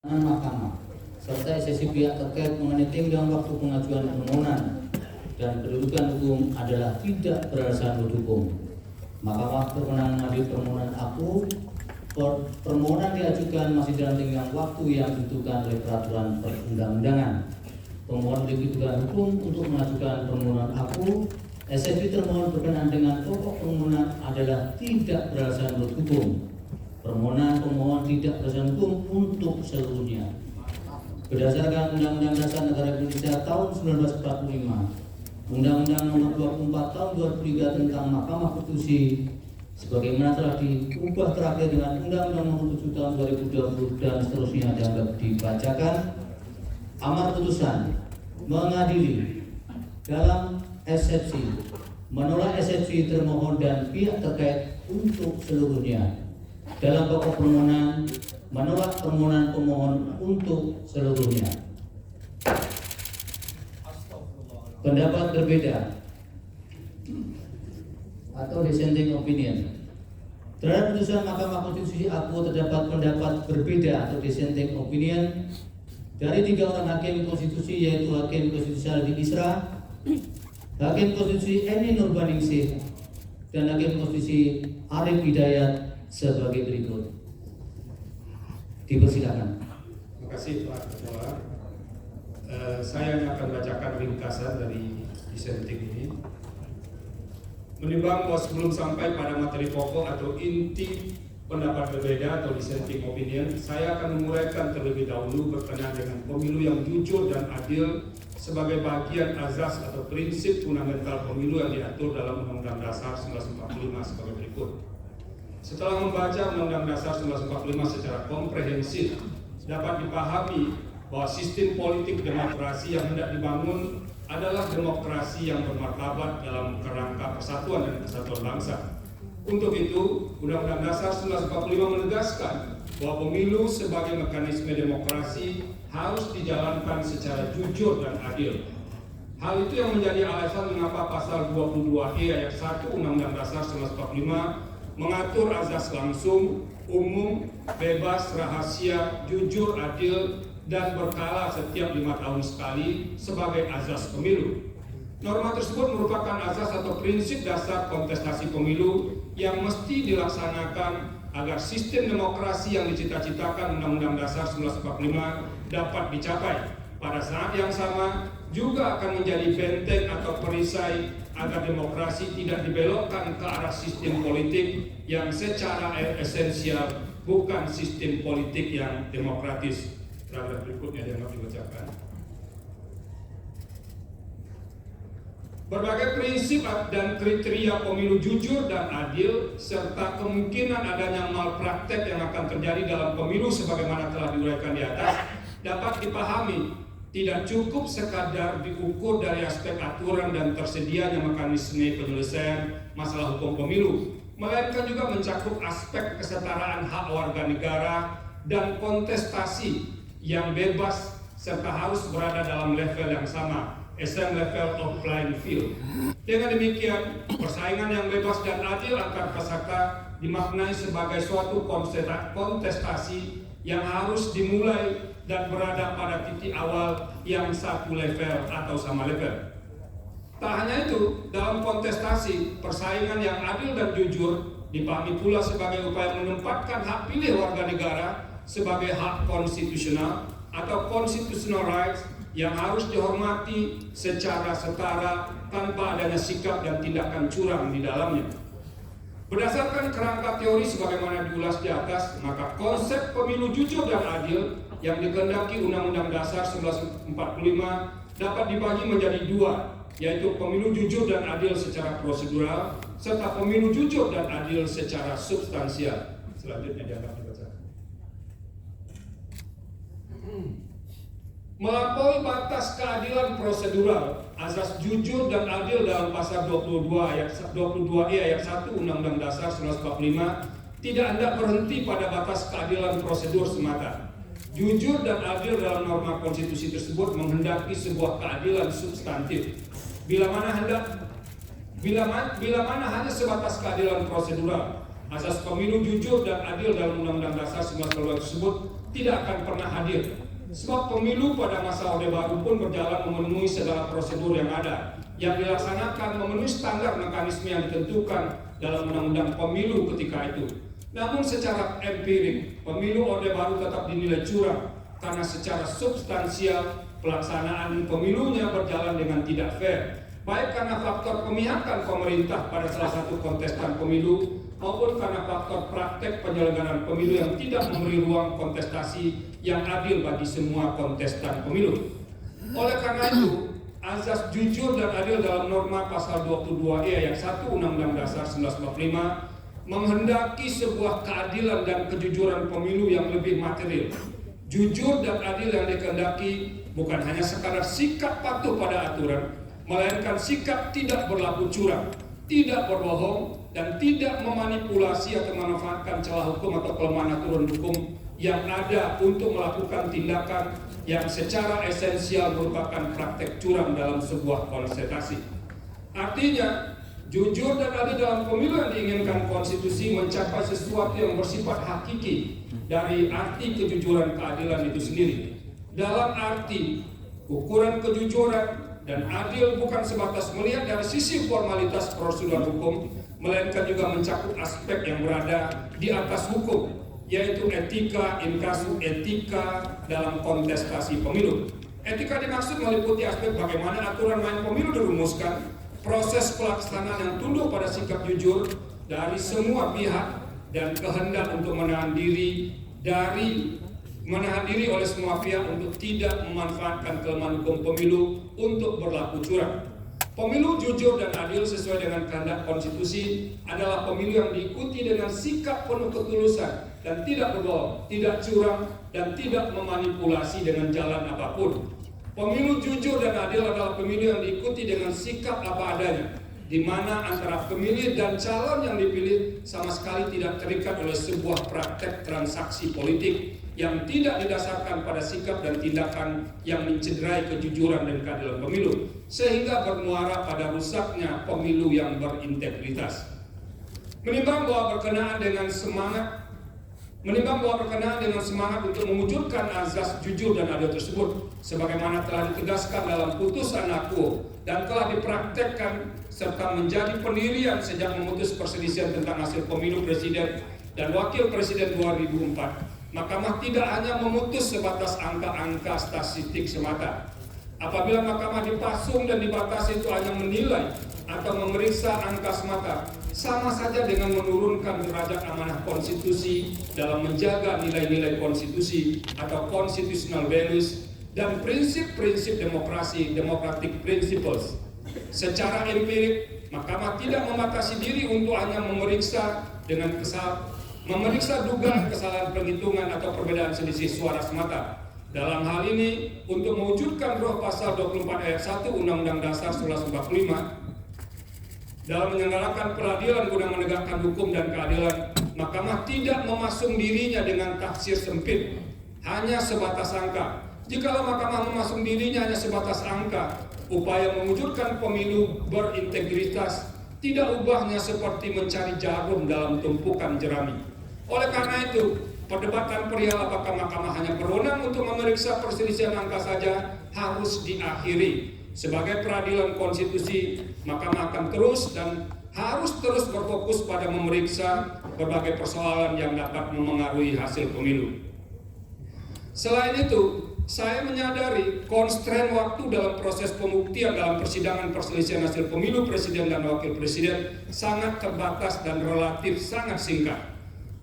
Mahkamah serta esensi pihak terkait mengenai tenggang waktu pengajuan permohonan dan kedudukan hukum adalah tidak beralasan hukum. Mahkamah berwenang mengadili permohonan aku. Permohonan diajukan masih dalam tenggang waktu yang ditentukan oleh peraturan perundang-undangan. Pemohon kedudukan hukum untuk mengajukan permohonan aku. Esensi termohon berkenaan dengan pokok permohonan adalah tidak beralasan hukum. Permohonan pemohon tidak beralasan hukum untuk seluruhnya. Berdasarkan Undang-Undang Dasar Negara Indonesia tahun 1945, Undang-Undang Nomor 24 Tahun 2003 tentang Mahkamah Konstitusi, sebagaimana telah diubah terakhir dengan Undang-Undang Nomor 7 Tahun 2020 dan seterusnya dianggap dibacakan. Amar putusan mengadili dalam eksepsi, menolak eksepsi termohon dan pihak terkait untuk seluruhnya. Dalam pokok permohonan, menolak permohonan pemohon untuk seluruhnya. Pendapat berbeda atau dissenting opinion. Terhadap putusan Mahkamah Konstitusi aku terdapat pendapat berbeda atau dissenting opinion dari 3 orang hakim konstitusi, yaitu Hakim Konstitusi Aldi Isra, Hakim Konstitusi Eni Nurbaningsih, dan Hakim Konstitusi Arif Hidayat sebagai berikut. Dipersilakan. Terima kasih Pak Ketua. Saya akan bacakan ringkasan dari dissenting ini. Menimbang bahwa sebelum sampai pada materi pokok atau inti pendapat berbeda atau dissenting opinion, saya akan menguraikan terlebih dahulu berkenaan dengan pemilu yang jujur dan adil sebagai bagian azas atau prinsip fundamental pemilu yang diatur dalam Undang-Undang Dasar 1945 sebagai berikut. Setelah membaca Undang-Undang Dasar 1945 secara komprehensif, dapat dipahami bahwa sistem politik demokrasi yang hendak dibangun adalah demokrasi yang bermartabat dalam kerangka persatuan dan kesatuan bangsa. Untuk itu, Undang-Undang Dasar 1945 menegaskan bahwa pemilu sebagai mekanisme demokrasi harus dijalankan secara jujur dan adil. Hal itu yang menjadi alasan mengapa pasal 22E ayat 1 Undang-Undang Dasar 1945 mengatur azas langsung, umum, bebas, rahasia, jujur, adil, dan berkala setiap 5 tahun sekali sebagai azas pemilu. Norma tersebut merupakan azas atau prinsip dasar kontestasi pemilu yang mesti dilaksanakan agar sistem demokrasi yang dicita-citakan Undang-Undang Dasar 1945 dapat dicapai. Pada saat yang sama juga akan menjadi benteng atau perisai agar demokrasi tidak dibelokkan ke arah sistem politik yang secara esensial bukan sistem politik yang demokratis. Paragraf berikutnya dianggap dibacakan. Berbagai prinsip dan kriteria pemilu jujur dan adil serta kemungkinan adanya malpraktek yang akan terjadi dalam pemilu sebagaimana telah diuraikan di atas dapat dipahami. Tidak cukup sekadar diukur dari aspek aturan dan tersedianya mekanisme penyelesaian masalah hukum pemilu, melainkan juga mencakup aspek kesetaraan hak warga negara dan kontestasi yang bebas serta harus berada dalam level yang sama, same level of playing field. Dengan demikian, persaingan yang bebas dan adil antar peserta dimaknai sebagai suatu kontestasi yang harus dimulai dan berada pada titik awal yang satu level atau sama level. Tak hanya itu, dalam kontestasi, persaingan yang adil dan jujur dipahami pula sebagai upaya menempatkan hak pilih warga negara sebagai hak konstitusional atau constitutional rights yang harus dihormati secara setara tanpa adanya sikap dan tindakan curang di dalamnya. Berdasarkan kerangka teori sebagaimana diulas di atas, maka konsep pemilu jujur dan adil yang dikehendaki Undang-Undang Dasar 1945 dapat dibagi menjadi 2, yaitu pemilu jujur dan adil secara prosedural serta pemilu jujur dan adil secara substansial. Selanjutnya dianggap dibaca. Melampaui batas keadilan prosedural, azas jujur dan adil dalam pasal 22E ayat 1 Undang-Undang Dasar 1945 tidak hendak berhenti pada batas keadilan prosedur semata. Jujur dan adil dalam norma konstitusi tersebut menghendaki sebuah keadilan substantif. Bila mana hanya sebatas keadilan prosedural, azas pemilu jujur dan adil dalam Undang-Undang Dasar 1945 tersebut tidak akan pernah hadir. Sebab pemilu pada masa Orde Baru pun berjalan memenuhi segala prosedur yang ada, yang dilaksanakan memenuhi standar mekanisme yang ditentukan dalam Undang-Undang Pemilu ketika itu. Namun secara empirik, pemilu Orde Baru tetap dinilai curang karena secara substansial pelaksanaan pemilunya berjalan dengan tidak fair, baik karena faktor pemihakan pemerintah pada salah satu kontestan pemilu maupun karena faktor praktek penyelenggaraan pemilu yang tidak memberi ruang kontestasi yang adil bagi semua kontestan pemilu. Oleh karena itu, azas jujur dan adil dalam norma pasal 22E ayat 1 Undang-Undang Dasar 1945 menghendaki sebuah keadilan dan kejujuran pemilu yang lebih material. Jujur dan adil yang dikehendaki bukan hanya sekadar sikap patuh pada aturan, melainkan sikap tidak berlaku curang, tidak berbohong, dan tidak memanipulasi atau memanfaatkan celah hukum atau kelemahan aturan hukum yang ada untuk melakukan tindakan yang secara esensial merupakan praktek curang dalam sebuah kontestasi. Artinya, jujur dan adil dalam pemilu yang diinginkan konstitusi mencapai sesuatu yang bersifat hakiki dari arti kejujuran keadilan itu sendiri. Dalam arti ukuran kejujuran dan adil bukan sebatas melihat dari sisi formalitas prosedur hukum, melainkan juga mencakup aspek yang berada di atas hukum, yaitu etika, inkasu etika dalam kontestasi pemilu. Etika dimaksud meliputi aspek bagaimana aturan main pemilu dirumuskan, proses pelaksanaan yang tunduk pada sikap jujur dari semua pihak, dan kehendak untuk menahan diri oleh semua pihak untuk tidak memanfaatkan kelemahan hukum pemilu untuk berlaku curang. Pemilu jujur dan adil sesuai dengan kehendak konstitusi adalah pemilu yang diikuti dengan sikap penuh ketulusan dan tidak berbohong, tidak curang, dan tidak memanipulasi dengan jalan apapun. Pemilu jujur dan adil adalah pemilu yang diikuti dengan sikap apa adanya, di mana antara pemilih dan calon yang dipilih sama sekali tidak terikat oleh sebuah praktek transaksi politik yang tidak didasarkan pada sikap dan tindakan yang mencederai kejujuran dan keadilan pemilu, sehingga bermuara pada rusaknya pemilu yang berintegritas. Menimbang bahwa berkenaan dengan semangat untuk mewujudkan azas jujur dan adil tersebut, sebagaimana telah ditegaskan dalam putusan Akuo dan telah dipraktekkan serta menjadi pendirian sejak memutus perselisihan tentang hasil pemilu presiden dan wakil presiden 2004, Mahkamah tidak hanya memutus sebatas angka-angka statistik semata. Apabila Mahkamah dipasung dan dibatasi itu hanya menilai atau memeriksa angka semata, sama saja dengan menurunkan derajat amanah konstitusi dalam menjaga nilai-nilai konstitusi atau constitutional values dan prinsip-prinsip demokrasi, democratic principles. Secara empirik, Mahkamah tidak membatasi diri untuk hanya memeriksa dugaan kesalahan penghitungan atau perbedaan selisih suara semata. Dalam hal ini, untuk mewujudkan roh pasal 24 ayat 1 Undang-Undang Dasar 1945, dalam menyelenggarakan peradilan guna menegakkan hukum dan keadilan, Mahkamah tidak memasung dirinya dengan tafsir sempit, hanya sebatas angka. Jikalau Mahkamah memasung dirinya hanya sebatas angka, upaya mewujudkan pemilu berintegritas tidak ubahnya seperti mencari jarum dalam tumpukan jerami. Oleh karena itu, perdebatan perihal apakah Mahkamah hanya berwenang untuk memeriksa perselisihan angka saja harus diakhiri. Sebagai peradilan konstitusi, Mahkamah akan harus terus berfokus pada memeriksa berbagai persoalan yang dapat memengaruhi hasil pemilu. Selain itu, saya menyadari konstrain waktu dalam proses pembuktian dalam persidangan perselisihan hasil pemilu presiden dan wakil presiden sangat terbatas dan relatif sangat singkat.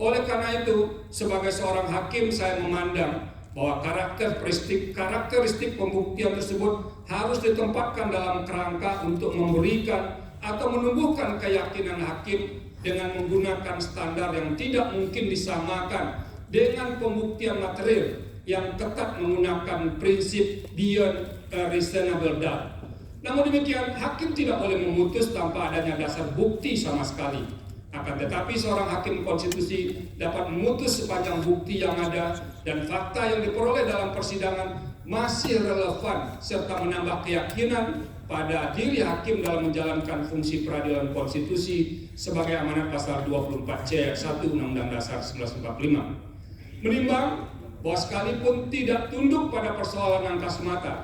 Oleh karena itu, sebagai seorang hakim saya memandang bahwa karakteristik pembuktian tersebut harus ditempatkan dalam kerangka untuk memberikan atau menumbuhkan keyakinan hakim dengan menggunakan standar yang tidak mungkin disamakan dengan pembuktian material yang ketat menggunakan prinsip beyond a reasonable doubt. Namun demikian, hakim tidak boleh memutus tanpa adanya dasar bukti sama sekali. Akan tetapi seorang hakim konstitusi dapat memutus sepanjang bukti yang ada dan fakta yang diperoleh dalam persidangan masih relevan serta menambah keyakinan pada diri hakim dalam menjalankan fungsi peradilan konstitusi sebagai amanat pasal 24C ayat 1 Undang-Undang Dasar 1945. Menimbang bahwa sekalipun tidak tunduk pada persoalan angka semata,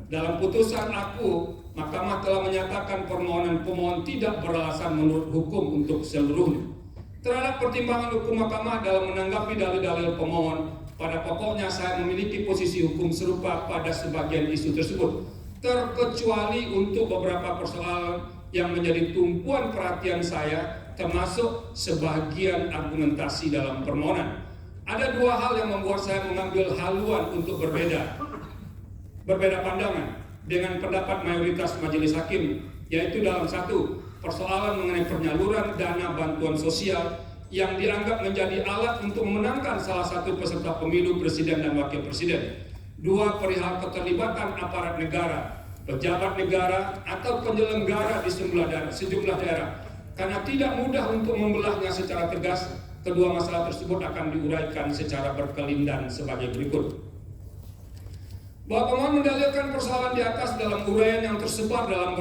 dalam putusan aku, Mahkamah telah menyatakan permohonan pemohon tidak beralasan menurut hukum untuk seluruhnya. Terhadap pertimbangan hukum Mahkamah dalam menanggapi dalil-dalil pemohon, pada pokoknya saya memiliki posisi hukum serupa pada sebagian isu tersebut, terkecuali untuk beberapa persoalan yang menjadi tumpuan perhatian saya, termasuk sebagian argumentasi dalam permohonan. Ada dua hal yang membuat saya mengambil haluan untuk berbeda pandangan dengan pendapat mayoritas majelis hakim, yaitu dalam satu, persoalan mengenai penyaluran dana bantuan sosial yang dianggap menjadi alat untuk memenangkan salah satu peserta pemilu presiden dan wakil presiden. Dua, perihal keterlibatan aparat negara, pejabat negara atau penyelenggara di sejumlah daerah. Karena tidak mudah untuk membelahnya secara tegas, kedua masalah tersebut akan diuraikan secara berkelindan sebagai berikut. Bahwa pemohon mendalilkan persoalan di atas dalam uraian yang tersebar dalam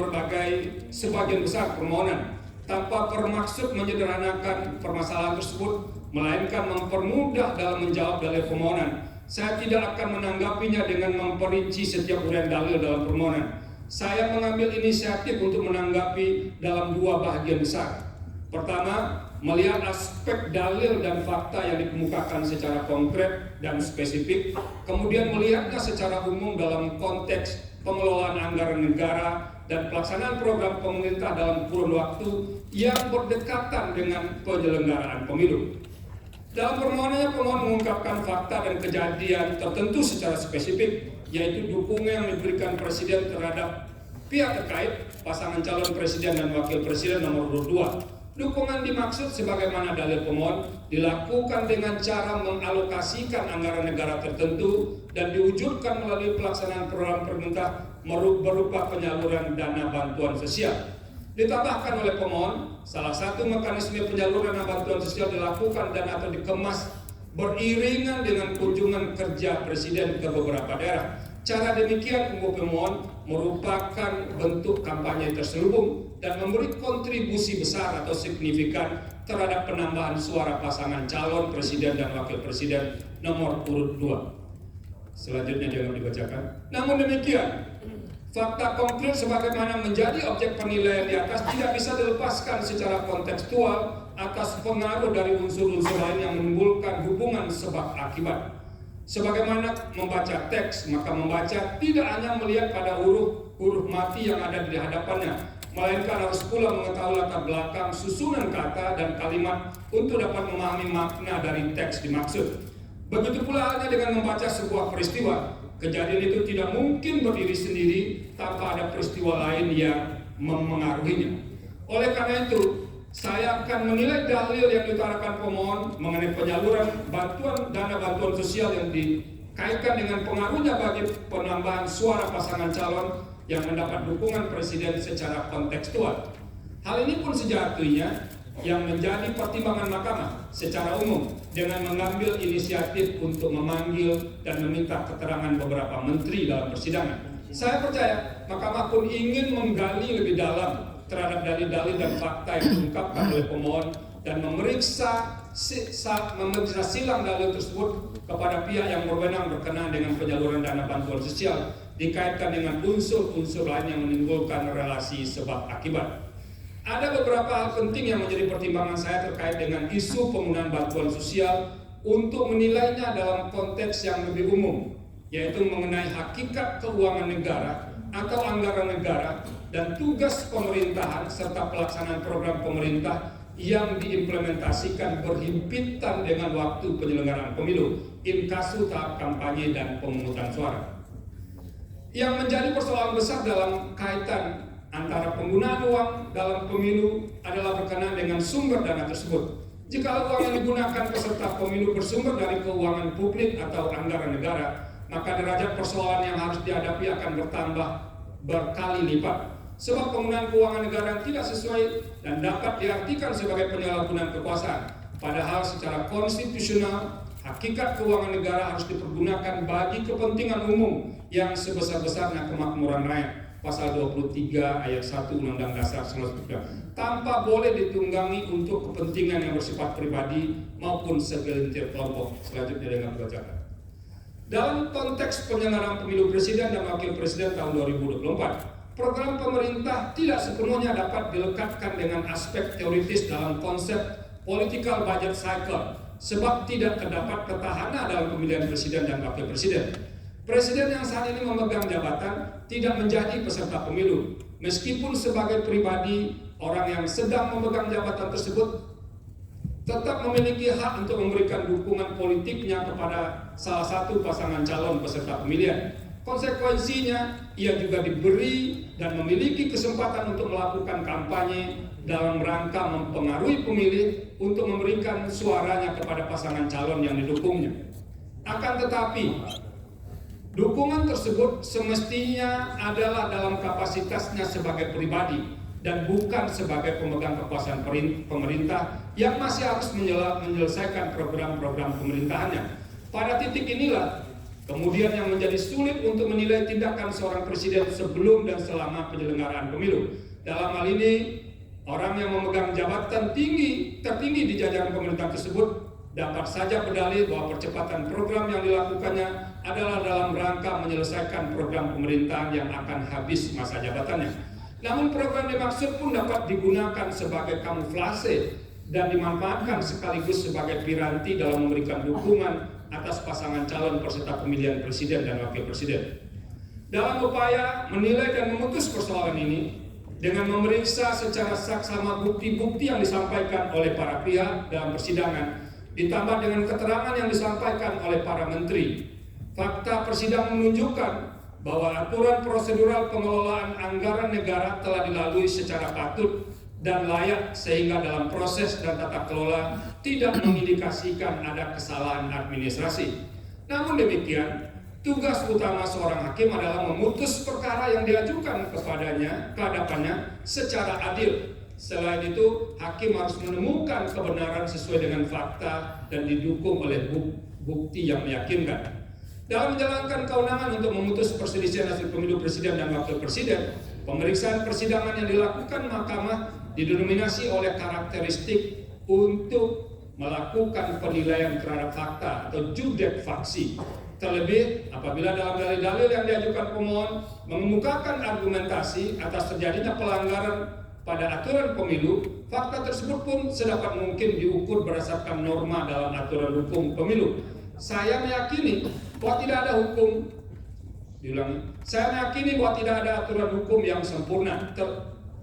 sebagian besar permohonan, tanpa bermaksud menyederhanakan permasalahan tersebut, melainkan mempermudah dalam menjawab dalil permohonan. Saya tidak akan menanggapinya dengan memperinci setiap uraian dalil dalam permohonan. Saya mengambil inisiatif untuk menanggapi dalam dua bahagian besar. Pertama, melihat aspek dalil dan fakta yang dikemukakan secara konkret dan spesifik, kemudian melihatnya secara umum dalam konteks pengelolaan anggaran negara dan pelaksanaan program pemerintah dalam kurun waktu yang berdekatan dengan penyelenggaraan pemilu. Dalam permohonannya, pemohon mengungkapkan fakta dan kejadian tertentu secara spesifik, yaitu dukungan yang diberikan Presiden terhadap pihak terkait, pasangan calon Presiden dan Wakil Presiden nomor urut 2. Dukungan dimaksud sebagaimana dalil pemohon dilakukan dengan cara mengalokasikan anggaran negara tertentu dan diwujudkan melalui pelaksanaan program pemerintah berupa penyaluran dana bantuan sosial. Ditambahkan oleh pemohon, salah satu mekanisme penyaluran dana bantuan sosial dilakukan dan atau dikemas beriringan dengan kunjungan kerja Presiden ke beberapa daerah. Cara demikian pemohon merupakan bentuk kampanye terselubung dan memberi kontribusi besar atau signifikan terhadap penambahan suara pasangan calon presiden dan wakil presiden nomor urut 2. Selanjutnya jangan dibacakan. Namun demikian, fakta konkret sebagaimana menjadi objek penilaian di atas tidak bisa dilepaskan secara kontekstual atas pengaruh dari unsur-unsur lain yang menimbulkan hubungan sebab akibat. Sebagaimana membaca teks, maka membaca tidak hanya melihat pada huruf mati yang ada di hadapannya, melainkan harus pula mengetahui latar belakang, susunan kata dan kalimat untuk dapat memahami makna dari teks dimaksud. Begitu pula halnya dengan membaca sebuah peristiwa. Kejadian itu tidak mungkin berdiri sendiri tanpa ada peristiwa lain yang memengaruhinya. Oleh karena itu, saya akan menilai dalil yang diutarakan pemohon mengenai penyaluran dana bantuan sosial yang dikaitkan dengan pengaruhnya bagi penambahan suara pasangan calon yang mendapat dukungan presiden secara kontekstual. Hal ini pun sejatinya yang menjadi pertimbangan Mahkamah secara umum dengan mengambil inisiatif untuk memanggil dan meminta keterangan beberapa menteri dalam persidangan. Saya percaya Mahkamah pun ingin menggali lebih dalam terhadap dalil-dalil dan fakta yang diungkapkan oleh pemohon dan memeriksa silang dalil tersebut kepada pihak yang berwenang berkenaan dengan penyaluran dana bantuan sosial dikaitkan dengan unsur-unsur lain yang menimbulkan relasi sebab akibat. Ada beberapa hal penting yang menjadi pertimbangan saya terkait dengan isu penggunaan bantuan sosial untuk menilainya dalam konteks yang lebih umum, yaitu mengenai hakikat keuangan negara atau anggaran negara dan tugas pemerintahan serta pelaksanaan program pemerintah yang diimplementasikan berhimpitan dengan waktu penyelenggaraan pemilu, inkasu tahap kampanye dan pemungutan suara. Yang menjadi persoalan besar dalam kaitan antara penggunaan uang dalam pemilu adalah berkenaan dengan sumber dana tersebut. Jika uang yang digunakan peserta pemilu bersumber dari keuangan publik atau anggaran negara, maka derajat persoalan yang harus dihadapi akan bertambah berkali lipat. Sebab penggunaan keuangan negara yang tidak sesuai dan dapat diartikan sebagai penyalahgunaan kekuasaan. Padahal secara konstitusional, hakikat keuangan negara harus dipergunakan bagi kepentingan umum yang sebesar-besarnya kemakmuran rakyat. Pasal 23 ayat 1 Undang-Undang Dasar 1945, tanpa boleh ditunggangi untuk kepentingan yang bersifat pribadi maupun segelintir kelompok. Selanjutnya dengan dibacakan. Dalam konteks penyelenggaraan pemilu presiden dan wakil presiden tahun 2024, program pemerintah tidak sepenuhnya dapat dilekatkan dengan aspek teoritis dalam konsep political budget cycle, sebab tidak terdapat petahana dalam pemilihan presiden dan wakil presiden. Presiden yang saat ini memegang jabatan tidak menjadi peserta pemilu, meskipun sebagai pribadi orang yang sedang memegang jabatan tersebut tetap memiliki hak untuk memberikan dukungan politiknya kepada salah satu pasangan calon peserta pemilihan. Konsekuensinya, ia juga diberi dan memiliki kesempatan untuk melakukan kampanye dalam rangka mempengaruhi pemilih untuk memberikan suaranya kepada pasangan calon yang didukungnya. Akan tetapi, dukungan tersebut semestinya adalah dalam kapasitasnya sebagai pribadi dan bukan sebagai pemegang kekuasaan pemerintah yang masih harus menyelesaikan program-program pemerintahannya. Pada titik inilah kemudian yang menjadi sulit untuk menilai tindakan seorang presiden sebelum dan selama penyelenggaraan pemilu. Dalam hal ini, orang yang memegang jabatan tertinggi di jajaran pemerintahan tersebut dapat saja berdalih bahwa percepatan program yang dilakukannya adalah dalam rangka menyelesaikan program pemerintahan yang akan habis masa jabatannya. Namun program dimaksud pun dapat digunakan sebagai kamuflase dan dimanfaatkan sekaligus sebagai piranti dalam memberikan dukungan atas pasangan calon peserta pemilihan presiden dan wakil presiden. Dalam upaya menilai dan memutus persoalan ini, dengan memeriksa secara saksama bukti-bukti yang disampaikan oleh para pihak dalam persidangan, ditambah dengan keterangan yang disampaikan oleh para menteri, fakta persidangan menunjukkan bahwa aturan prosedural pengelolaan anggaran negara telah dilalui secara patut dan layak sehingga dalam proses dan tata kelola tidak mengindikasikan ada kesalahan administrasi. Namun demikian, tugas utama seorang hakim adalah memutus perkara yang diajukan kepadanya ke hadapannya secara adil. Selain itu, hakim harus menemukan kebenaran sesuai dengan fakta dan didukung oleh bukti yang meyakinkan. Dalam menjalankan kewenangan untuk memutus perselisihan hasil pemilu presiden dan wakil presiden, pemeriksaan persidangan yang dilakukan mahkamah didominasi oleh karakteristik untuk melakukan penilaian terhadap fakta atau judek faksi. Terlebih apabila dalam dalil-dalil yang diajukan pemohon mengemukakan argumentasi atas terjadinya pelanggaran pada aturan pemilu, fakta tersebut pun sedapat mungkin diukur berdasarkan norma dalam aturan hukum pemilu. Saya meyakini bahwa tidak ada hukum, saya meyakini bahwa tidak ada aturan hukum yang sempurna,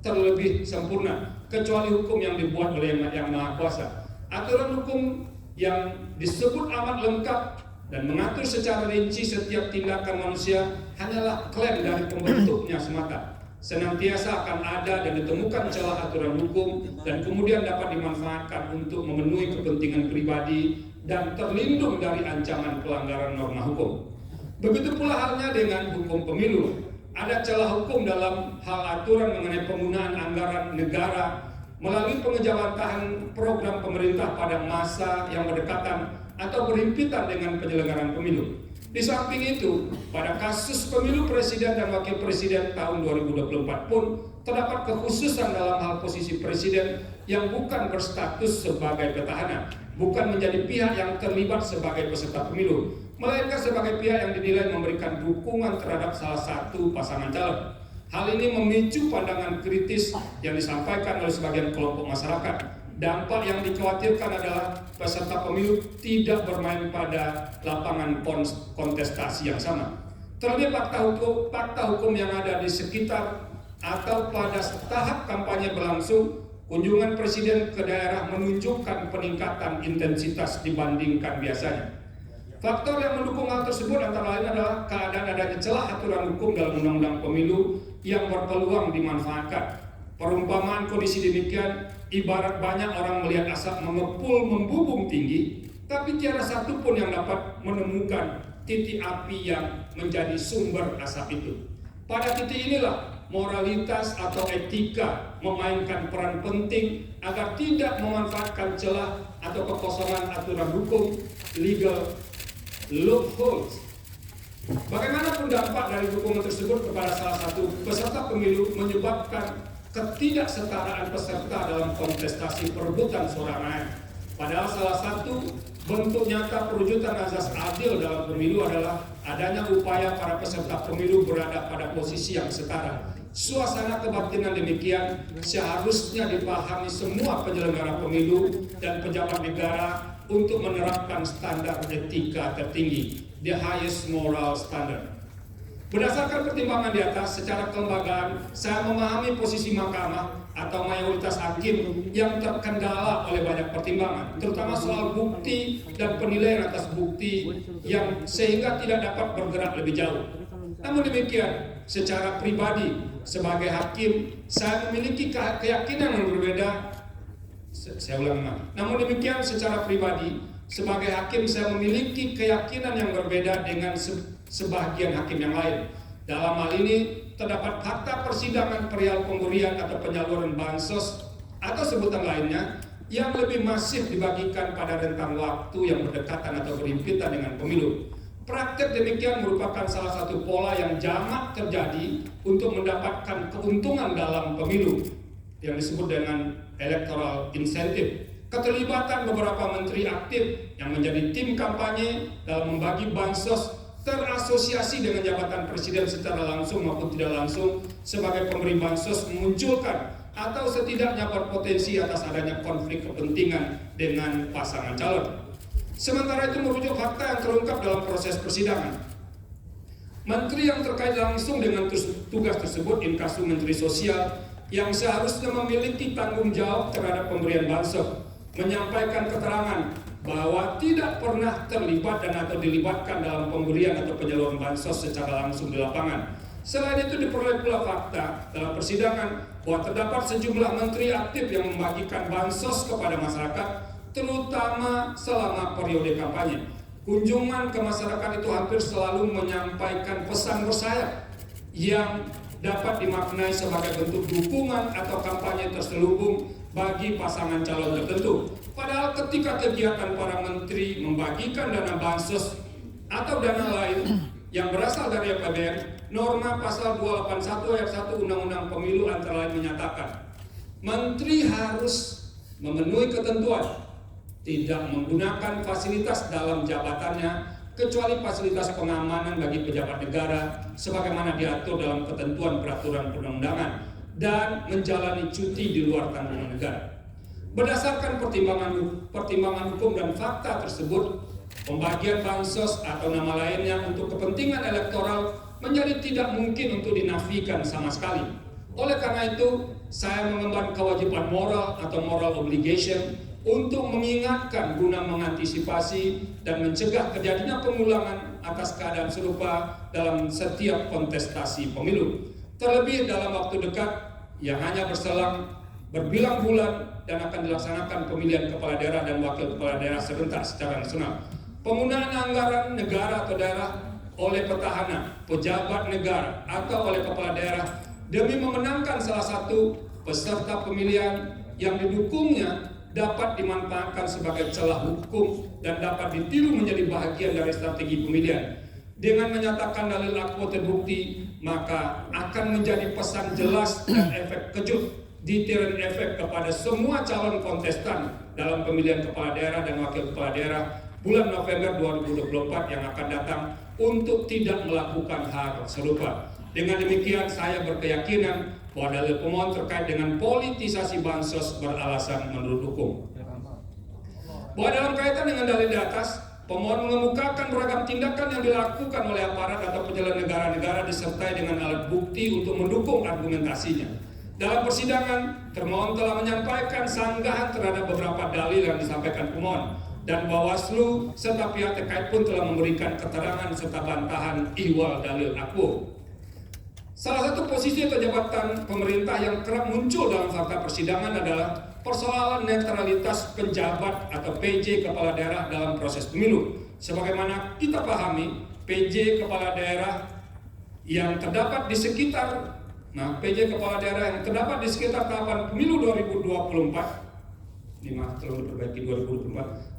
terlebih sempurna, kecuali hukum yang dibuat oleh Yang Maha Kuasa. Aturan hukum yang disebut amat lengkap dan mengatur secara rinci setiap tindakan manusia hanyalah klaim dari pembentuknya semata. Senantiasa akan ada dan ditemukan celah aturan hukum dan kemudian dapat dimanfaatkan untuk memenuhi kepentingan pribadi dan terlindung dari ancaman pelanggaran norma hukum. Begitu pula halnya dengan hukum pemilu. Ada celah hukum dalam hal aturan mengenai penggunaan anggaran negara melalui pengejawantahan program pemerintah pada masa yang berdekatan atau berhimpitan dengan penyelenggaraan pemilu. Di samping itu, pada kasus pemilu presiden dan wakil presiden tahun 2024 pun terdapat kekhususan dalam hal posisi presiden yang bukan berstatus sebagai petahana, bukan menjadi pihak yang terlibat sebagai peserta pemilu, melainkan sebagai pihak yang dinilai memberikan dukungan terhadap salah satu pasangan calon. Hal ini memicu pandangan kritis yang disampaikan oleh sebagian kelompok masyarakat. Dampak yang dikhawatirkan adalah peserta pemilu tidak bermain pada lapangan kontestasi yang sama. Terlebih fakta hukum yang ada di sekitar atau pada tahap kampanye berlangsung, kunjungan presiden ke daerah menunjukkan peningkatan intensitas dibandingkan biasanya. Faktor yang mendukung hal tersebut antara lain adalah keadaan adanya celah aturan hukum dalam undang-undang pemilu yang berpeluang dimanfaatkan. Perumpamaan kondisi demikian ibarat banyak orang melihat asap mengepul membubung tinggi, tapi tiada satu pun yang dapat menemukan titik api yang menjadi sumber asap itu. Pada titik inilah moralitas atau etika memainkan peran penting agar tidak memanfaatkan celah atau kekosongan aturan hukum, legal loopholes. Bagaimanapun dampak dari dukungan tersebut kepada salah satu peserta pemilu menyebabkan ketidaksetaraan peserta dalam kontestasi perebutan suara rakyat. Padahal salah satu Bentuk nyata perwujudan azas adil dalam pemilu adalah adanya upaya para peserta pemilu berada pada posisi yang setara. Suasana kebatinan demikian seharusnya dipahami semua penyelenggara pemilu dan pejabat negara untuk menerapkan standar etika tertinggi, the highest moral standard. Berdasarkan pertimbangan di atas, secara kelembagaan, saya memahami posisi mahkamah atau mayoritas hakim yang terkendala oleh banyak pertimbangan, terutama soal bukti dan penilaian atas bukti yang sehingga tidak dapat bergerak lebih jauh. Namun demikian, secara pribadi, sebagai hakim, saya memiliki keyakinan yang berbeda. Saya ulangi, namun demikian, secara pribadi, sebagai hakim, saya memiliki keyakinan yang berbeda dengan sebagian hakim yang lain. Dalam hal ini, terdapat fakta persidangan perihal pemberian atau penyaluran bansos atau sebutan lainnya yang lebih masif dibagikan pada rentang waktu yang berdekatan atau berhimpitan dengan pemilu. Praktek demikian merupakan salah satu pola yang jamak terjadi untuk mendapatkan keuntungan dalam pemilu yang disebut dengan electoral incentive. Keterlibatan beberapa menteri aktif yang menjadi tim kampanye dalam membagi bansos terasosiasi dengan jabatan presiden secara langsung maupun tidak langsung sebagai pemberi bansos memunculkan atau setidaknya berpotensi atas adanya konflik kepentingan dengan pasangan calon. Sementara itu merujuk fakta yang terungkap dalam proses persidangan. Menteri yang terkait langsung dengan tugas tersebut, inkasu Menteri Sosial yang seharusnya memiliki tanggung jawab terhadap pemberian bansos, menyampaikan keterangan bahwa tidak pernah terlibat dan atau dilibatkan dalam pemberian atau penyaluran bansos secara langsung di lapangan. Selain itu diperoleh pula fakta dalam persidangan bahwa terdapat sejumlah menteri aktif yang membagikan bansos kepada masyarakat, terutama selama periode kampanye. Kunjungan ke masyarakat itu hampir selalu menyampaikan pesan bersayap yang dapat dimaknai sebagai bentuk dukungan atau kampanye terselubung bagi pasangan calon tertentu. Padahal ketika kegiatan para menteri membagikan dana bansos atau dana lain yang berasal dari APBN, norma pasal 281 ayat 1 Undang-Undang Pemilu antara lain menyatakan menteri harus memenuhi ketentuan tidak menggunakan fasilitas dalam jabatannya kecuali fasilitas pengamanan bagi pejabat negara sebagaimana diatur dalam ketentuan peraturan perundang-undangan dan menjalani cuti di luar tanggungan negara. Berdasarkan pertimbangan hukum dan fakta tersebut, pembagian bansos atau nama lainnya untuk kepentingan elektoral menjadi tidak mungkin untuk dinafikan sama sekali. Oleh karena itu, saya mengemban kewajiban moral atau moral obligation untuk mengingatkan guna mengantisipasi dan mencegah terjadinya pengulangan atas keadaan serupa dalam setiap kontestasi pemilu. Terlebih dalam waktu dekat yang hanya berselang berbilang bulan dan akan dilaksanakan pemilihan kepala daerah dan wakil kepala daerah serentak secara nasional. Penggunaan anggaran negara atau daerah oleh petahana, pejabat negara atau oleh kepala daerah demi memenangkan salah satu peserta pemilihan yang didukungnya dapat dimanfaatkan sebagai celah hukum dan dapat ditiru menjadi bahagian dari strategi pemilihan. Dengan menyatakan dalil akuo terbukti, maka akan menjadi pesan jelas dan efek kejut, deterrent efek kepada semua calon kontestan dalam pemilihan kepala daerah dan wakil kepala daerah bulan November 2024 yang akan datang untuk tidak melakukan hal serupa. Dengan demikian, saya berkeyakinan bahwa dalil pemohon terkait dengan politisasi bansos beralasan menurut hukum. Bahwa dalam kaitan dengan dalil di atas, pemohon mengemukakan beragam tindakan yang dilakukan oleh aparat atau penyelenggara negara disertai dengan alat bukti untuk mendukung argumentasinya. Dalam persidangan, termohon telah menyampaikan sanggahan terhadap beberapa dalil yang disampaikan pemohon, dan Bawaslu serta pihak terkait pun telah memberikan keterangan serta bantahan ihwal dalil akuo. Salah satu posisi atau jabatan pemerintah yang kerap muncul dalam fakta persidangan adalah persoalan netralitas penjabat atau PJ kepala daerah dalam proses pemilu. Sebagaimana kita pahami, PJ kepala daerah yang terdapat di sekitar PJ kepala daerah yang terdapat di sekitar tahapan pemilu 2024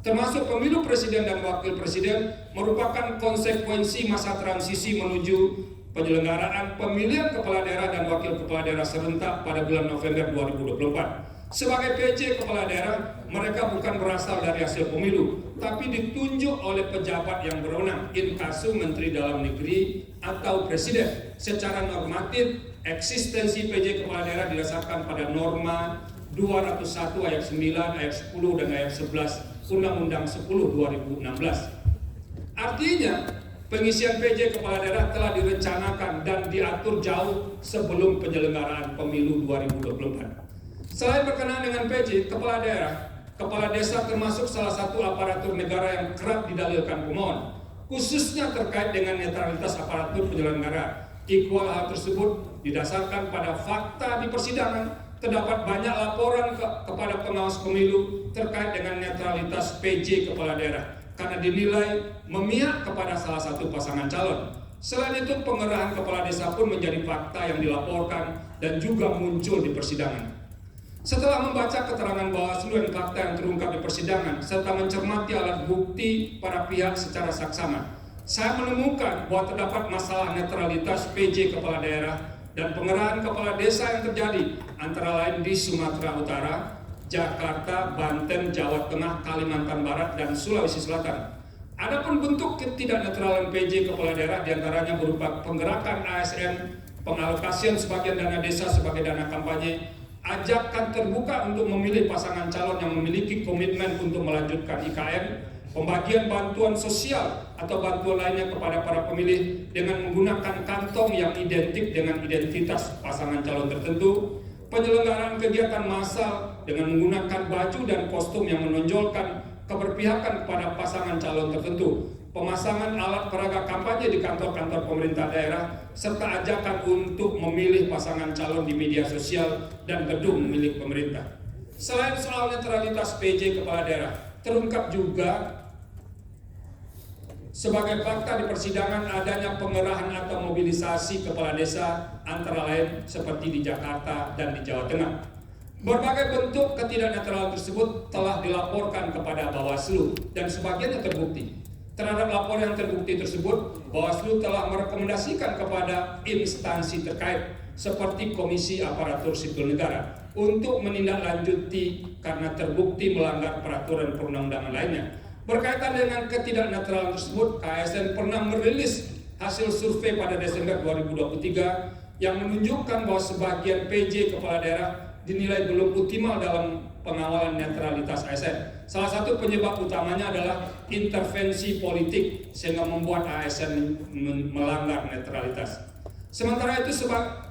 termasuk pemilu presiden dan wakil presiden merupakan konsekuensi masa transisi menuju penyelenggaraan pemilihan kepala daerah dan wakil kepala daerah serentak pada bulan November 2024. Sebagai PJ kepala daerah, mereka bukan berasal dari hasil pemilu, tapi ditunjuk oleh pejabat yang berwenang, inkasu Menteri Dalam Negeri atau Presiden. Secara normatif, eksistensi PJ kepala daerah didasarkan pada norma 201 ayat 9, ayat 10, dan ayat 11 Undang-Undang 10 2016. Artinya, pengisian PJ kepala daerah telah direncanakan dan diatur jauh sebelum penyelenggaraan pemilu 2024. Selain berkenaan dengan PJ, kepala daerah, kepala desa termasuk salah satu aparatur negara yang kerap didalilkan pemohon, khususnya terkait dengan netralitas aparatur penyelenggara. Ikhwal hal tersebut didasarkan pada fakta di persidangan. Terdapat banyak laporan kepada pengawas pemilu terkait dengan netralitas PJ kepala daerah karena dinilai memihak kepada salah satu pasangan calon. Selain itu, pengerahan kepala desa pun menjadi fakta yang dilaporkan dan juga muncul di persidangan. Setelah membaca keterangan Bawaslu dan fakta yang terungkap di persidangan, serta mencermati alat bukti para pihak secara saksama, saya menemukan bahwa terdapat masalah netralitas PJ kepala daerah dan pengerahan kepala desa yang terjadi antara lain di Sumatera Utara, Jakarta, Banten, Jawa Tengah, Kalimantan Barat, dan Sulawesi Selatan. Adapun bentuk ketidaknetralan PJ kepala daerah diantaranya berupa penggerakan ASN, pengalokasian sebagian dana desa sebagai dana kampanye, ajakan terbuka untuk memilih pasangan calon yang memiliki komitmen untuk melanjutkan IKN, pembagian bantuan sosial atau bantuan lainnya kepada para pemilih dengan menggunakan kantong yang identik dengan identitas pasangan calon tertentu, penyelenggaraan kegiatan massal dengan menggunakan baju dan kostum yang menonjolkan keberpihakan kepada pasangan calon tertentu, pemasangan alat peraga kampanye di kantor-kantor pemerintah daerah, serta ajakan untuk memilih pasangan calon di media sosial dan gedung milik pemerintah. Selain soal netralitas PJ kepala daerah, terungkap juga sebagai fakta di persidangan adanya pengerahan atau mobilisasi kepala desa antara lain seperti di Jakarta dan di Jawa Tengah. Berbagai bentuk ketidaknetralan tersebut telah dilaporkan kepada Bawaslu dan sebagiannya terbukti. Terhadap laporan yang terbukti tersebut, Bawaslu telah merekomendasikan kepada instansi terkait seperti Komisi Aparatur Sipil Negara untuk menindaklanjuti karena terbukti melanggar peraturan perundang-undangan lainnya. Berkaitan dengan ketidaknetralan tersebut, KSN pernah merilis hasil survei pada Desember 2023 yang menunjukkan bahwa sebagian PJ kepala daerah dinilai belum optimal dalam pengawalan netralitas ASN. Salah satu penyebab utamanya adalah intervensi politik sehingga membuat ASN melanggar netralitas. Sementara itu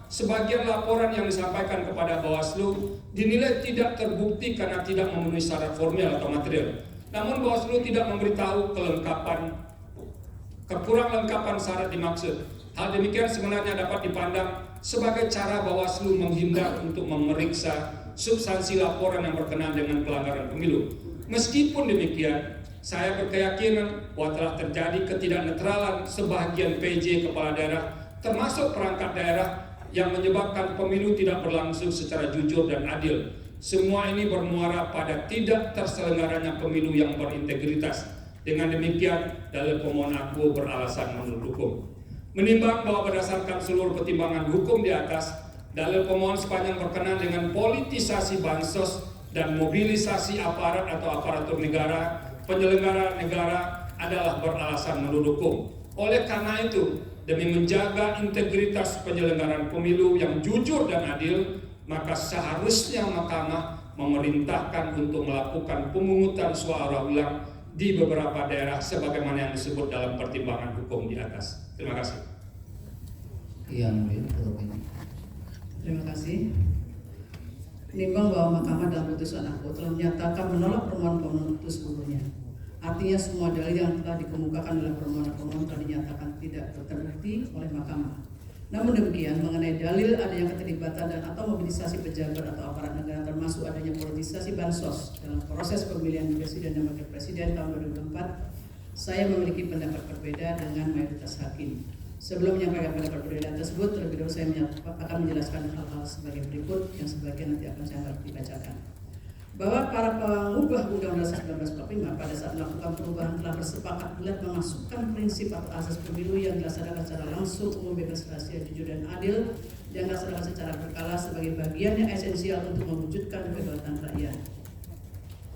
sebagian laporan yang disampaikan kepada Bawaslu dinilai tidak terbukti karena tidak memenuhi syarat formil atau material. Namun Bawaslu tidak memberitahu kekurang lengkapan syarat dimaksud. Hal demikian sebenarnya dapat dipandang sebagai cara Bawaslu menghindar untuk memeriksa substansi laporan yang berkenaan dengan pelanggaran pemilu. Meskipun demikian, saya berkeyakinan bahwa telah terjadi ketidaknetralan sebagian PJ kepala daerah, termasuk perangkat daerah, yang menyebabkan pemilu tidak berlangsung secara jujur dan adil. Semua ini bermuara pada tidak terselenggaranya pemilu yang berintegritas. Dengan demikian, dalil pemohon aku beralasan menurut hukum. Menimbang bahwa berdasarkan seluruh pertimbangan hukum di atas, dalil pemohon sepanjang berkenaan dengan politisasi bansos dan mobilisasi aparat atau aparatur negara, penyelenggara negara adalah beralasan menurut hukum. Oleh karena itu, demi menjaga integritas penyelenggaraan pemilu yang jujur dan adil, maka seharusnya Mahkamah memerintahkan untuk melakukan pemungutan suara ulang di beberapa daerah sebagaimana yang disebut dalam pertimbangan hukum di atas. Terima kasih. Yang Terima kasih. Menimbang bahwa Mahkamah dalam putusan aku telah menyatakan menolak permohonan penuntut sebelumnya. Artinya semua dalil yang telah dikemukakan dalam permohonan pemohon telah dinyatakan tidak terbukti oleh Mahkamah. Namun demikian, mengenai dalil adanya keterlibatan dan atau mobilisasi pejabat atau aparat negara termasuk adanya politisasi bansos dalam proses pemilihan presiden dan wakil presiden tahun 2024, saya memiliki pendapat berbeda dengan mayoritas hakim. Sebelum menyampaikan pendapat berbeda tersebut, terlebih dahulu saya akan menjelaskan hal-hal sebagai berikut yang sebagian nanti akan saya dibacakan. bahwa para pengubah Undang-Undang 1945 pada saat melakukan perubahan telah bersepakat bulat memasukkan prinsip atau asas pemilu yang dilaksanakan secara langsung, umum, bebas, rahasia, jujur, dan adil yang dilaksanakan secara berkala sebagai bagian yang esensial untuk mewujudkan kedaulatan rakyat.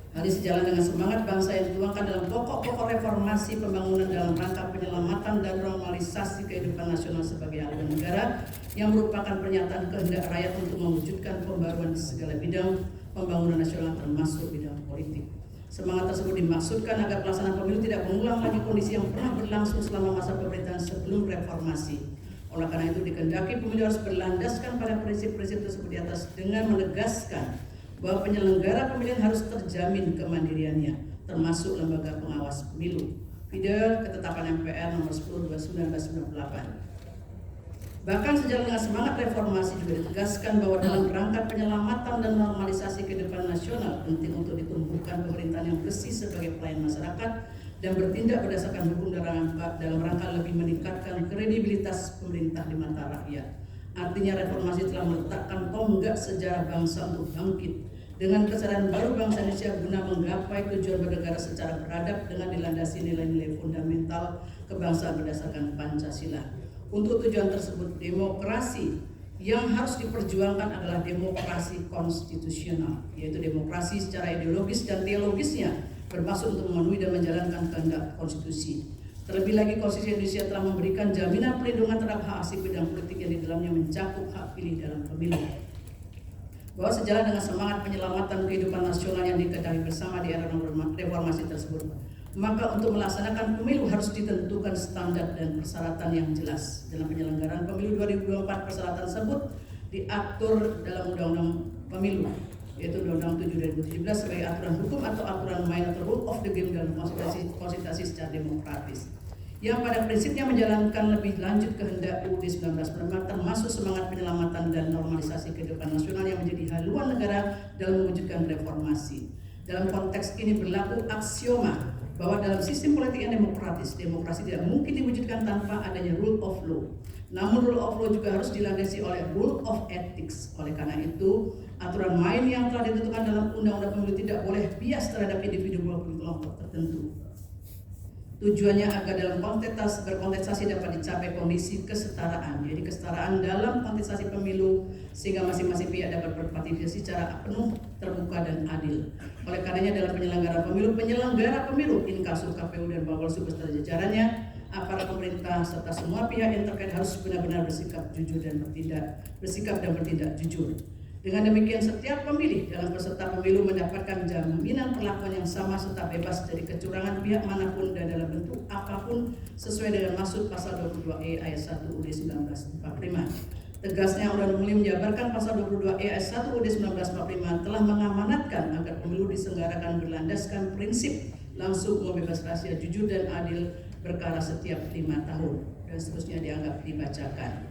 Hal ini sejalan dengan semangat bangsa yang dituangkan dalam pokok-pokok reformasi pembangunan dalam rangka penyelamatan dan normalisasi kehidupan nasional sebagai haluan negara yang merupakan pernyataan kehendak rakyat untuk mewujudkan pembaruan di segala bidang pembangunan nasional termasuk bidang politik. Semangat tersebut dimaksudkan agar pelaksanaan pemilu tidak mengulang lagi kondisi yang pernah berlangsung selama masa pemerintahan sebelum reformasi. Oleh karena itu dikehendaki pemilu harus berlandaskan pada prinsip-prinsip tersebut di atas dengan menegaskan bahwa penyelenggara pemilihan harus terjamin kemandiriannya, termasuk lembaga pengawas pemilu. Video ketetapan MPR nomor 10 1998. Bahkan sejalan dengan semangat reformasi juga ditegaskan bahwa dalam rangka penyelamatan dan normalisasi kehidupan nasional penting untuk ditumbuhkan pemerintahan yang bersih sebagai pelayan masyarakat dan bertindak berdasarkan hukum dalam rangka lebih meningkatkan kredibilitas pemerintah di mata rakyat. Artinya reformasi telah meletakkan tonggak sejarah bangsa untuk bangkit dengan kesadaran baru bangsa Indonesia guna menggapai tujuan bernegara secara beradab dengan dilandasi nilai-nilai fundamental kebangsaan berdasarkan Pancasila. Untuk tujuan tersebut, demokrasi yang harus diperjuangkan adalah demokrasi konstitusional, yaitu demokrasi secara ideologis dan teologisnya bermaksud untuk memenuhi dan menjalankan kehendak konstitusi. Terlebih lagi, Konstitusi Indonesia telah memberikan jaminan perlindungan terhadap hak asasi bidang politik yang di dalamnya mencakup hak pilih dalam pemilu. Bahwa sejalan dengan semangat penyelamatan kehidupan nasional yang diketahui bersama di era reformasi tersebut, maka untuk melaksanakan pemilu harus ditentukan standar dan persyaratan yang jelas. Dalam penyelenggaraan pemilu 2024, persyaratan tersebut diatur dalam Undang-Undang Pemilu, yaitu Undang-Undang 7 2017 sebagai aturan hukum atau aturan main atau rule of the game dalam konsultasi secara demokratis, yang pada prinsipnya menjalankan lebih lanjut kehendak UUD 1945 termasuk semangat penyelamatan dan normalisasi kehidupan nasional yang menjadi haluan negara dalam mewujudkan reformasi. Dalam konteks ini berlaku aksioma bahwa dalam sistem politik yang demokratis, demokrasi tidak mungkin diwujudkan tanpa adanya rule of law. Namun rule of law juga harus dilandasi oleh rule of ethics. Oleh karena itu, aturan main yang telah ditentukan dalam Undang-Undang Pemilu tidak boleh bias terhadap individu maupun kelompok tertentu. Tujuannya agar dalam berkontestasi dapat dicapai kondisi kesetaraan, jadi kesetaraan dalam kontestasi pemilu sehingga masing-masing pihak dapat berpartisipasi secara penuh, terbuka dan adil. Oleh karenanya dalam penyelenggara pemilu, Inkasu, KPU dan Bawaslu beserta jajarannya, aparat pemerintah serta semua pihak yang terkait harus benar-benar bersikap dan bertindak jujur. Dengan demikian setiap pemilih dalam peserta pemilu mendapatkan jaminan perlakuan yang sama serta bebas dari kecurangan pihak manapun dan dalam bentuk apapun sesuai dengan maksud pasal 22E ayat 1 UUD 1945. Tegasnya Undang-Undang Pemilu menjabarkan pasal 22E ayat 1 UUD 1945 telah mengamanatkan agar pemilu diselenggarakan berlandaskan prinsip langsung, bebas, rahasia, jujur dan adil berkala setiap 5 tahun dan seterusnya dianggap dibacakan.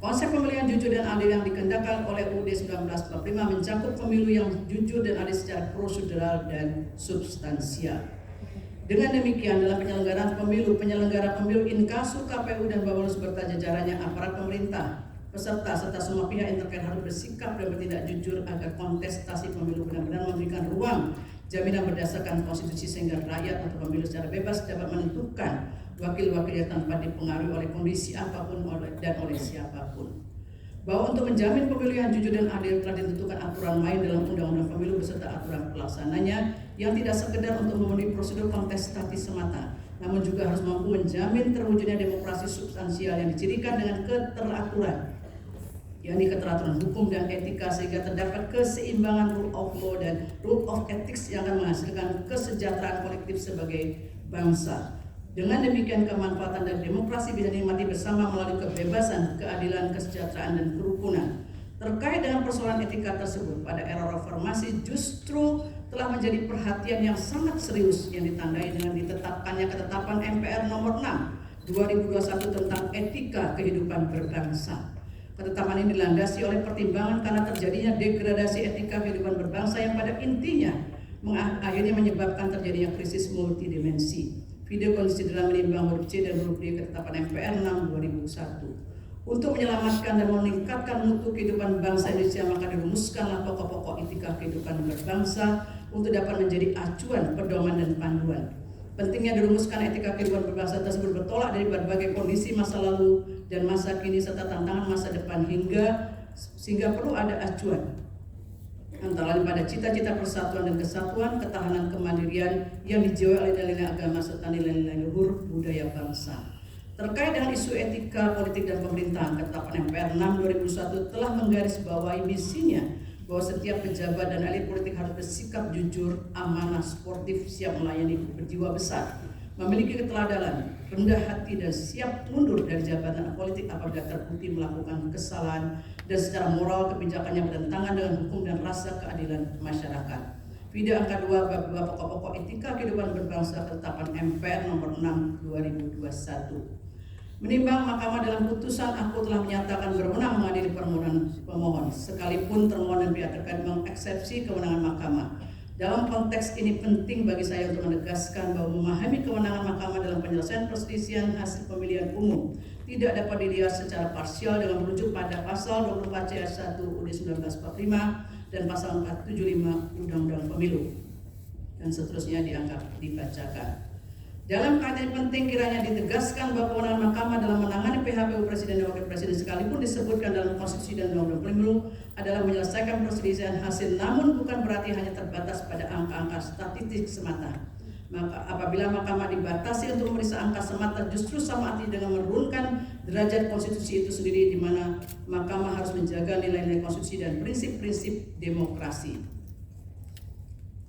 Konsep pemilihan jujur dan adil yang dikehendakkan oleh UUD 1945 mencakup pemilu yang jujur dan adil secara prosedural dan substansial. Dengan demikian dalam penyelenggaraan pemilu, penyelenggara pemilu Inkasu, KPU dan Bawaslu serta jajarannya, aparat pemerintah, peserta serta semua pihak yang terkait harus bersikap dan bertindak jujur agar kontestasi pemilu benar-benar memberikan ruang jaminan berdasarkan konstitusi sehingga rakyat atau pemilu secara bebas dapat menentukan wakil-wakilnya tanpa dipengaruhi oleh kondisi apapun dan oleh siapapun. Bahwa untuk menjamin pemilu yang jujur dan adil telah ditentukan aturan main dalam Undang-Undang Pemilu beserta aturan pelaksananya yang tidak sekedar untuk memenuhi prosedur kontestasi semata, namun juga harus mampu menjamin terwujudnya demokrasi substansial yang dicirikan dengan keteraturan, yakni keteraturan hukum dan etika sehingga terdapat keseimbangan rule of law dan rule of ethics yang akan menghasilkan kesejahteraan kolektif sebagai bangsa. Dengan demikian kemanfaatan dan demokrasi bisa dinikmati bersama melalui kebebasan, keadilan, kesejahteraan dan kerukunan. Terkait dengan persoalan etika tersebut pada era reformasi justru telah menjadi perhatian yang sangat serius yang ditandai dengan ditetapkannya ketetapan MPR nomor 6 2021 tentang etika kehidupan berbangsa. Ketetapan ini dilandasi oleh pertimbangan karena terjadinya degradasi etika kehidupan berbangsa yang pada intinya akhirnya menyebabkan terjadinya krisis multidimensi. Video konsideran menimbang huruf C dan huruf D ketetapan MPR 6 2001. Untuk menyelamatkan dan meningkatkan mutu kehidupan bangsa Indonesia, maka dirumuskanlah pokok-pokok etika kehidupan berbangsa untuk dapat menjadi acuan, pedoman, dan panduan. Pentingnya dirumuskan etika kehidupan berbangsa tersebut bertolak dari berbagai kondisi masa lalu dan masa kini serta tantangan masa depan sehingga perlu ada acuan antara lain pada cita-cita persatuan dan kesatuan, ketahanan kemandirian yang dijiwai oleh nilai agama serta nilai-nilai luhur budaya bangsa. Terkait dengan isu etika politik dan pemerintahan, Ketetapan MPR 6/2001 telah menggarisbawahi misinya bahwa setiap pejabat dan elit politik harus bersikap jujur, amanah, sportif, siap melayani, berjiwa besar, memiliki keteladanan, rendah hati, dan siap mundur dari jabatan politik apabila terbukti melakukan kesalahan dan secara moral kebijakannya bertentangan dengan hukum dan rasa keadilan masyarakat. Video angka 2 bab 2 pokok-pokok etika kehidupan berbangsa Ketetapan MPR nomor 6 2021. Menimbang Mahkamah dalam putusan aku telah menyatakan berwenang mengadili permohonan pemohon, sekalipun termohon dan pihak terkait mengeksepsi kewenangan Mahkamah. Dalam konteks ini penting bagi saya untuk menegaskan bahwa memahami kewenangan Mahkamah dalam penyelesaian perselisihan hasil pemilihan umum tidak dapat dilihat secara parsial dengan merujuk pada pasal 24 C 1 UUD 1945 dan pasal 475 Undang-Undang Pemilu dan seterusnya dibacakan. Dalam kaitan penting kiranya ditegaskan bahwa kewenangan Mahkamah dalam menangani PHPU Presiden dan Wakil Presiden sekalipun disebutkan dalam Konstitusi dan Undang-Undang Pemilu adalah menyelesaikan perselisihan hasil, namun bukan berarti hanya terbatas pada angka-angka statistik semata. Maka apabila Mahkamah dibatasi untuk memeriksa angka semata, justru sama arti dengan menurunkan derajat konstitusi itu sendiri, di mana Mahkamah harus menjaga nilai-nilai konstitusi dan prinsip-prinsip demokrasi.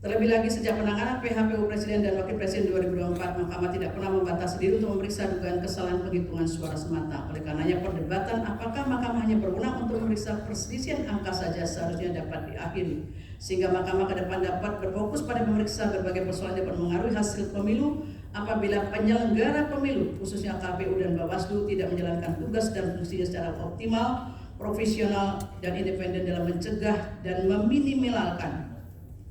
Terlebih lagi sejak penanganan PHPU Presiden dan Wakil Presiden 2024, Mahkamah tidak pernah membatasi diri untuk memeriksa dugaan kesalahan penghitungan suara semata. Oleh karenanya perdebatan apakah Mahkamah hanya berwenang untuk memeriksa perselisihan angka saja seharusnya dapat diakhiri, sehingga Mahkamah ke depan dapat berfokus pada memeriksa berbagai persoalan yang dapat mengaruhi hasil pemilu apabila penyelenggara pemilu khususnya KPU dan Bawaslu tidak menjalankan tugas dan fungsinya secara optimal, profesional, dan independen dalam mencegah dan meminimalkan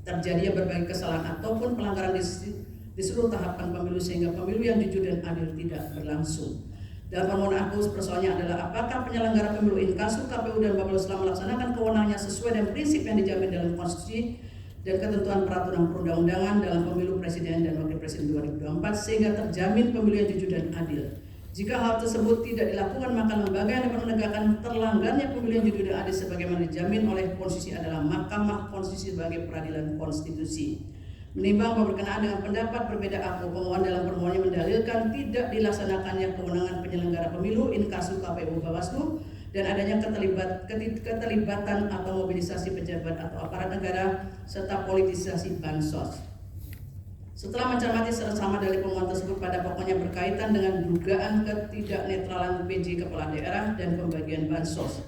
terjadinya berbagai kesalahan ataupun pelanggaran di seluruh tahapan pemilu sehingga pemilu yang jujur dan adil tidak berlangsung. Dalam permohonan aku persoalannya adalah apakah penyelenggara pemilu inkasu KPU dan Bawaslu telah melaksanakan kewenangannya sesuai dengan prinsip yang dijamin dalam konstitusi dan ketentuan peraturan perundang-undangan dalam pemilu presiden dan wakil presiden 2024 sehingga terjamin pemilu yang jujur dan adil. Jika hal tersebut tidak dilakukan, maka lembaga yang dapat menegakkan terlanggarnya pemilu yang jujur dan adil sebagaimana dijamin oleh konstitusi adalah Mahkamah Konstitusi sebagai peradilan konstitusi. Menimbang bahwa berkenaan dengan pendapat berbeda aku, pemohon dalam permohonannya mendalilkan tidak dilaksanakannya kewenangan penyelenggara pemilu inkasu KPU Bawaslu dan adanya keterlibatan atau mobilisasi pejabat atau aparat negara serta politisasi bansos. Setelah mencermati seksama dari permohonan tersebut pada pokoknya berkaitan dengan dugaan ketidaknetralan PJ Kepala Daerah dan pembagian bansos.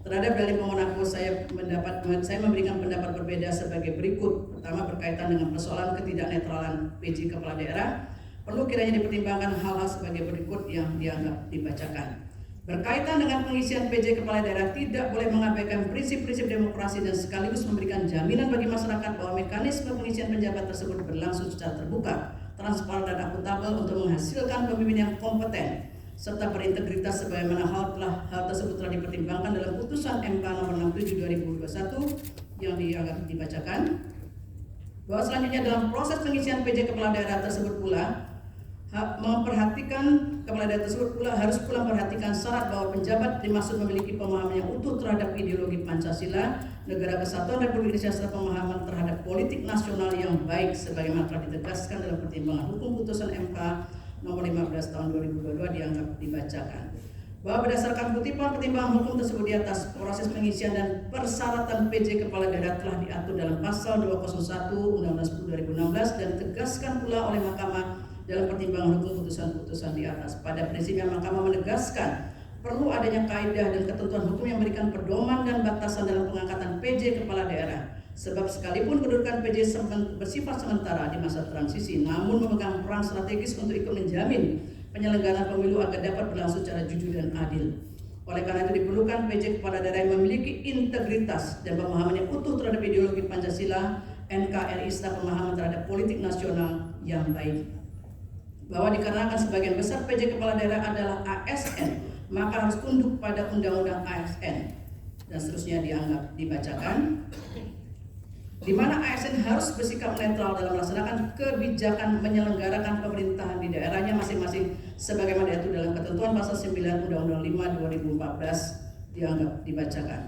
Terhadap dalil permohonan aku, saya memberikan pendapat berbeda sebagai berikut. Pertama, berkaitan dengan persoalan ketidaknetralan PJ Kepala Daerah, perlu kiranya dipertimbangkan hal-hal sebagai berikut yang dianggap dibacakan. Berkaitan dengan pengisian PJ Kepala Daerah tidak boleh mengabaikan prinsip-prinsip demokrasi dan sekaligus memberikan jaminan bagi masyarakat bahwa mekanisme pengisian penjabat tersebut berlangsung secara terbuka, transparan dan akuntabel untuk menghasilkan pemimpin yang kompeten serta berintegritas sebagaimana hal tersebut telah dipertimbangkan dalam putusan MK nomor 67 2021 yang dianggap dibacakan. Bahwa selanjutnya dalam proses pengisian PJ Kepala Daerah tersebut pula Kepala Daerah tersebut pula harus memperhatikan syarat bahwa penjabat dimaksud memiliki pemahaman yang utuh terhadap ideologi Pancasila, Negara Kesatuan Republik Indonesia serta pemahaman terhadap politik nasional yang baik sebagaimana telah ditegaskan dalam pertimbangan hukum putusan MK nomor 15 tahun 2022 dianggap dibacakan. Bahwa berdasarkan pertimbangan hukum tersebut di atas, proses pengisian dan persyaratan PJ Kepala Daerah telah diatur dalam pasal 201 Undang-Undang 10 2016 dan ditegaskan pula oleh Mahkamah dalam pertimbangan hukum putusan-putusan di atas. Pada prinsipnya Mahkamah menegaskan perlu adanya kaidah dan ketentuan hukum yang memberikan pedoman dan batasan dalam pengangkatan PJ Kepala Daerah. Sebab sekalipun kedudukan PJ bersifat sementara di masa transisi, namun memegang peran strategis untuk ikut menjamin penyelenggaraan pemilu agar dapat berlangsung secara jujur dan adil. Oleh karena itu diperlukan PJ Kepala Daerah yang memiliki integritas dan pemahaman yang utuh terhadap ideologi Pancasila, NKRI serta pemahaman terhadap politik nasional yang baik. Bahwa dikarenakan sebagian besar PJ Kepala Daerah adalah ASN, maka harus tunduk pada Undang-Undang ASN dan seterusnya dianggap dibacakan. Di mana ASN harus bersikap netral dalam melaksanakan kebijakan menyelenggarakan pemerintahan di daerahnya masing-masing sebagaimana diatur dalam ketentuan pasal 9 Undang-Undang 5 2014 dianggap dibacakan.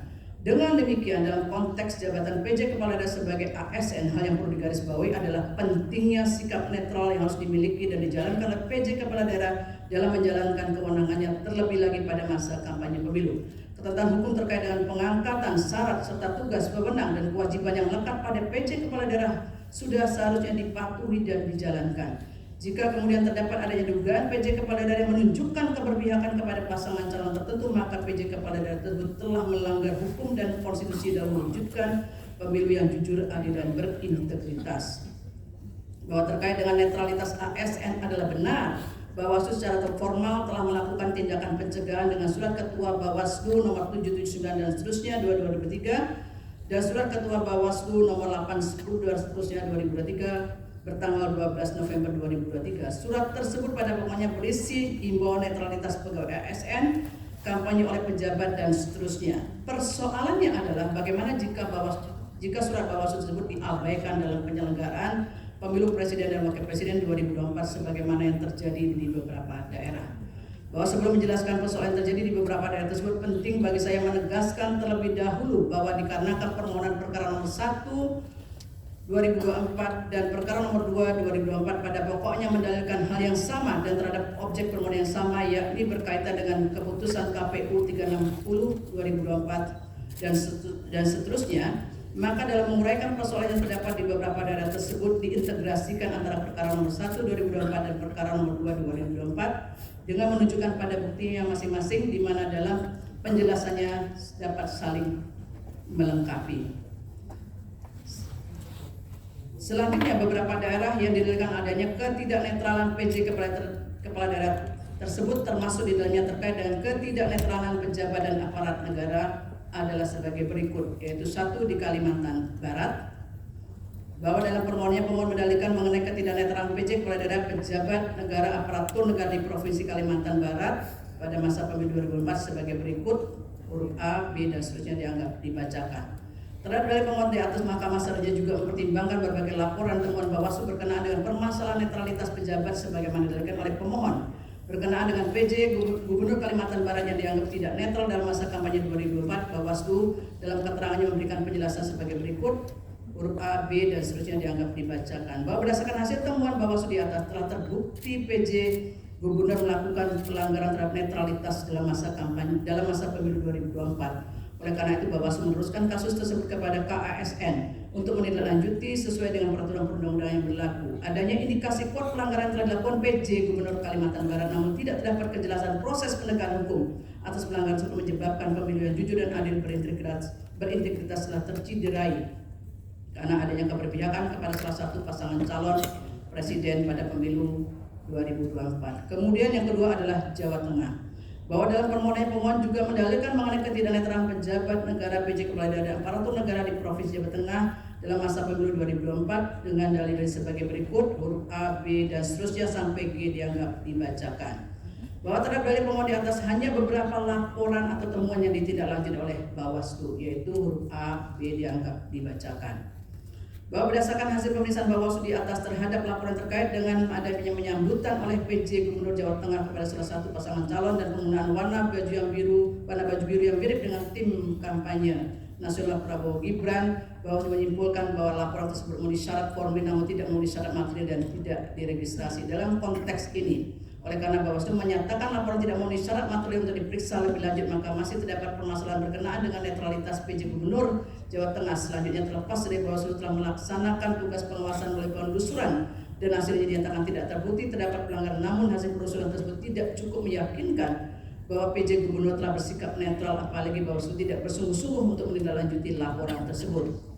Dengan demikian, dalam konteks jabatan PJ Kepala Daerah sebagai ASN, hal yang perlu digarisbawahi adalah pentingnya sikap netral yang harus dimiliki dan dijalankan oleh PJ Kepala Daerah dalam menjalankan kewenangannya, terlebih lagi pada masa kampanye pemilu. Ketentuan hukum terkait dengan pengangkatan, syarat, serta tugas, wewenang, dan kewajiban yang lekat pada PJ Kepala Daerah sudah seharusnya dipatuhi dan dijalankan. Jika kemudian terdapat adanya dugaan PJ Kepala Daerah yang menunjukkan keberpihakan kepada pasangan calon tertentu, maka PJ Kepala Daerah tersebut telah melanggar hukum dan konstitusi dalam mewujudkan pemilu yang jujur, adil, dan berintegritas. Bahwa terkait dengan netralitas ASN adalah benar. Bawaslu secara formal telah melakukan tindakan pencegahan dengan surat Ketua Bawaslu nomor 779 dan seterusnya 2023 dan surat Ketua Bawaslu nomor 810 dan seterusnya 2023 bertanggal 12 November 2023. Surat tersebut pada pokoknya berisi himbauan netralitas pegawai ASN, kampanye oleh pejabat dan seterusnya. Persoalannya adalah bagaimana jika surat Bawaslu tersebut diabaikan dalam penyelenggaraan pemilu presiden dan wakil presiden 2024 sebagaimana yang terjadi di beberapa daerah. Bahwa sebelum menjelaskan persoalan yang terjadi di beberapa daerah tersebut, penting bagi saya menegaskan terlebih dahulu bahwa dikarenakan permohonan perkara nomor 1 2024 dan perkara nomor 2 2024 pada pokoknya mendalilkan hal yang sama dan terhadap objek permohonan yang sama, yakni berkaitan dengan keputusan KPU 360 2024 dan seterusnya, maka dalam menguraikan persoalan yang terdapat di beberapa daerah tersebut diintegrasikan antara perkara nomor 1 2024 dan perkara nomor 2 2024 dengan menunjukkan pada buktinya masing-masing, di mana dalam penjelasannya dapat saling melengkapi. Selanjutnya, beberapa daerah yang didalilkan adanya ketidaknetralan PJ Kepala Daerah tersebut termasuk di dalamnya terkait dengan ketidaknetralan pejabat dan aparat negara adalah sebagai berikut, yaitu 1 di Kalimantan Barat, bahwa dalam permohonannya pemohon mendalilkan mengenai ketidaknetralan PJ Kepala Daerah pejabat negara aparatur negara di Provinsi Kalimantan Barat pada masa pemilu 2004 sebagai berikut, huruf A, B, dan seterusnya dianggap dibacakan. Terhadap dalil pemohon di atas, Mahkamah seharusnya juga mempertimbangkan berbagai laporan temuan Bawaslu berkenaan dengan permasalahan netralitas pejabat sebagaimana didalilkan oleh pemohon berkenaan dengan PJ Gubernur Kalimantan Barat yang dianggap tidak netral dalam masa kampanye 2024. Bawaslu dalam keterangannya memberikan penjelasan sebagai berikut, huruf A, B, dan seterusnya dianggap dibacakan. Bahwa berdasarkan hasil temuan Bawaslu di atas telah terbukti PJ Gubernur melakukan pelanggaran terhadap netralitas dalam masa kampanye dalam masa pemilu 2024. Oleh karena itu, Bawaslu meneruskan kasus tersebut kepada KASN untuk menindaklanjuti sesuai dengan peraturan perundang-undangan yang berlaku. Adanya indikasi kuat pelanggaran telah dilakukan PJ Gubernur Kalimantan Barat, namun tidak terdapat kejelasan proses penegakan hukum atas pelanggaran tersebut menyebabkan pemilu yang jujur dan adil berintegritas telah tercederai karena adanya keberpihakan kepada salah satu pasangan calon presiden pada pemilu 2024. Kemudian yang kedua adalah Jawa Tengah. Bahwa dalam permohonan pemohon juga mendalilkan mengenai ketidaknetralan pejabat negara PJ Kepala Daerah dan aparatur negara di Provinsi Jawa Tengah dalam masa pemilu 2024 dengan dalil sebagai berikut, huruf A, B, dan seterusnya sampai G dianggap dibacakan. Bahwa terhadap dalil pemohon di atas hanya beberapa laporan atau temuan yang ditindaklanjuti oleh Bawaslu, yaitu huruf A, B dianggap dibacakan. Bahwa berdasarkan hasil pemeriksaan Bawaslu di atas terhadap laporan terkait dengan adanya penyambutan oleh PJ Gubernur Jawa Tengah kepada salah satu pasangan calon dan penggunaan warna baju biru yang mirip dengan tim kampanye nasional Prabowo Gibran, Bawaslu menyimpulkan bahwa laporan tersebut memenuhi syarat formil namun tidak memenuhi syarat material dan tidak diregistrasi. Dalam konteks ini, oleh karena Bawaslu menyatakan laporan tidak memenuhi syarat material untuk diperiksa lebih lanjut, maka masih terdapat permasalahan berkenaan dengan netralitas PJ Gubernur Jawa Tengah. Selanjutnya, terlepas dari Bawaslu telah melaksanakan tugas pengawasan melalui penelusuran dan hasilnya dinyatakan tidak terbukti terdapat pelanggaran, namun hasil penelusuran tersebut tidak cukup meyakinkan bahwa PJ Gubernur telah bersikap netral, apalagi Bawaslu tidak bersungguh-sungguh untuk menindaklanjuti laporan tersebut.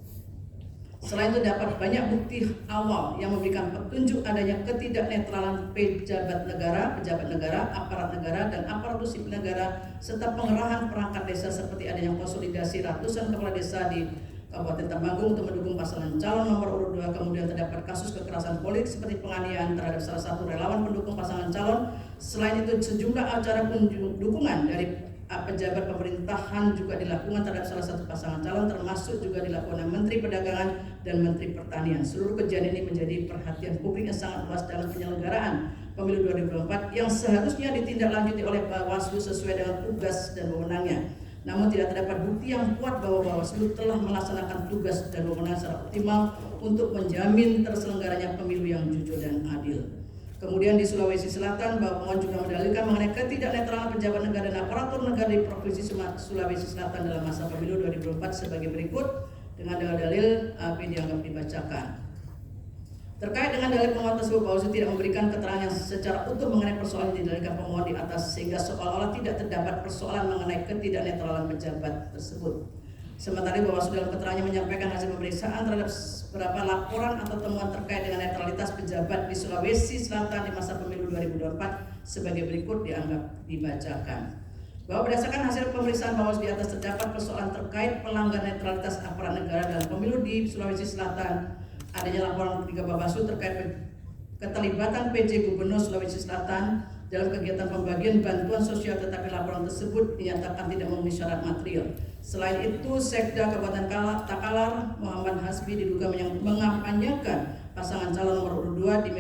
Selain itu, dapat banyak bukti awal yang memberikan petunjuk adanya ketidaknetralan pejabat negara, aparat negara, dan aparatur sipil negara, serta pengerahan perangkat desa seperti adanya konsolidasi ratusan kepala desa di Kabupaten Temanggung untuk mendukung pasangan calon nomor urut 2. Kemudian terdapat kasus kekerasan politik seperti penganiayaan terhadap salah satu relawan pendukung pasangan calon. Selain itu sejumlah acara dukungan dari pejabat pemerintahan juga dilakukan terhadap salah satu pasangan calon, termasuk juga dilakukan oleh Menteri Perdagangan dan Menteri Pertanian. Seluruh kejadian ini menjadi perhatian publik yang sangat luas dalam penyelenggaraan Pemilu 2024 yang seharusnya ditindaklanjuti oleh Bawaslu sesuai dengan tugas dan wewenangnya. Namun tidak terdapat bukti yang kuat bahwa Bawaslu telah melaksanakan tugas dan wewenang secara optimal untuk menjamin terselenggaranya pemilu yang jujur dan adil. Kemudian di Sulawesi Selatan, pemohon juga mendalilkan mengenai ketidaknetralan pejabat negara dan aparatur negara di Provinsi Sulawesi Selatan dalam masa pemilu 2024 sebagai berikut dengan dalil apa yang dianggap dibacakan. Terkait dengan dalil pemohon tersebut, Bawaslu tidak memberikan keterangan yang secara utuh mengenai persoalan yang didalilkan pemohon di atas, sehingga seolah-olah tidak terdapat persoalan mengenai ketidaknetralan pejabat tersebut. Sementara Bawaslu dalam keterangannya menyampaikan hasil pemeriksaan terhadap beberapa laporan atau temuan terkait dengan netralitas pejabat di Sulawesi Selatan di masa pemilu 2024 sebagai berikut dianggap dibacakan. Bahwa berdasarkan hasil pemeriksaan Bawaslu di atas terdapat persoalan terkait pelanggaran netralitas aparat negara dalam pemilu di Sulawesi Selatan. Adanya laporan ketiga Bawaslu terkait keterlibatan PJ Gubernur Sulawesi Selatan dalam kegiatan pembagian bantuan sosial, tetapi laporan tersebut dinyatakan tidak memenuhi syarat material. Selain itu, Sekda Kabupaten Takalar Muhammad Hasbi diduga mengampanyekan pasangan calon nomor urut 2 di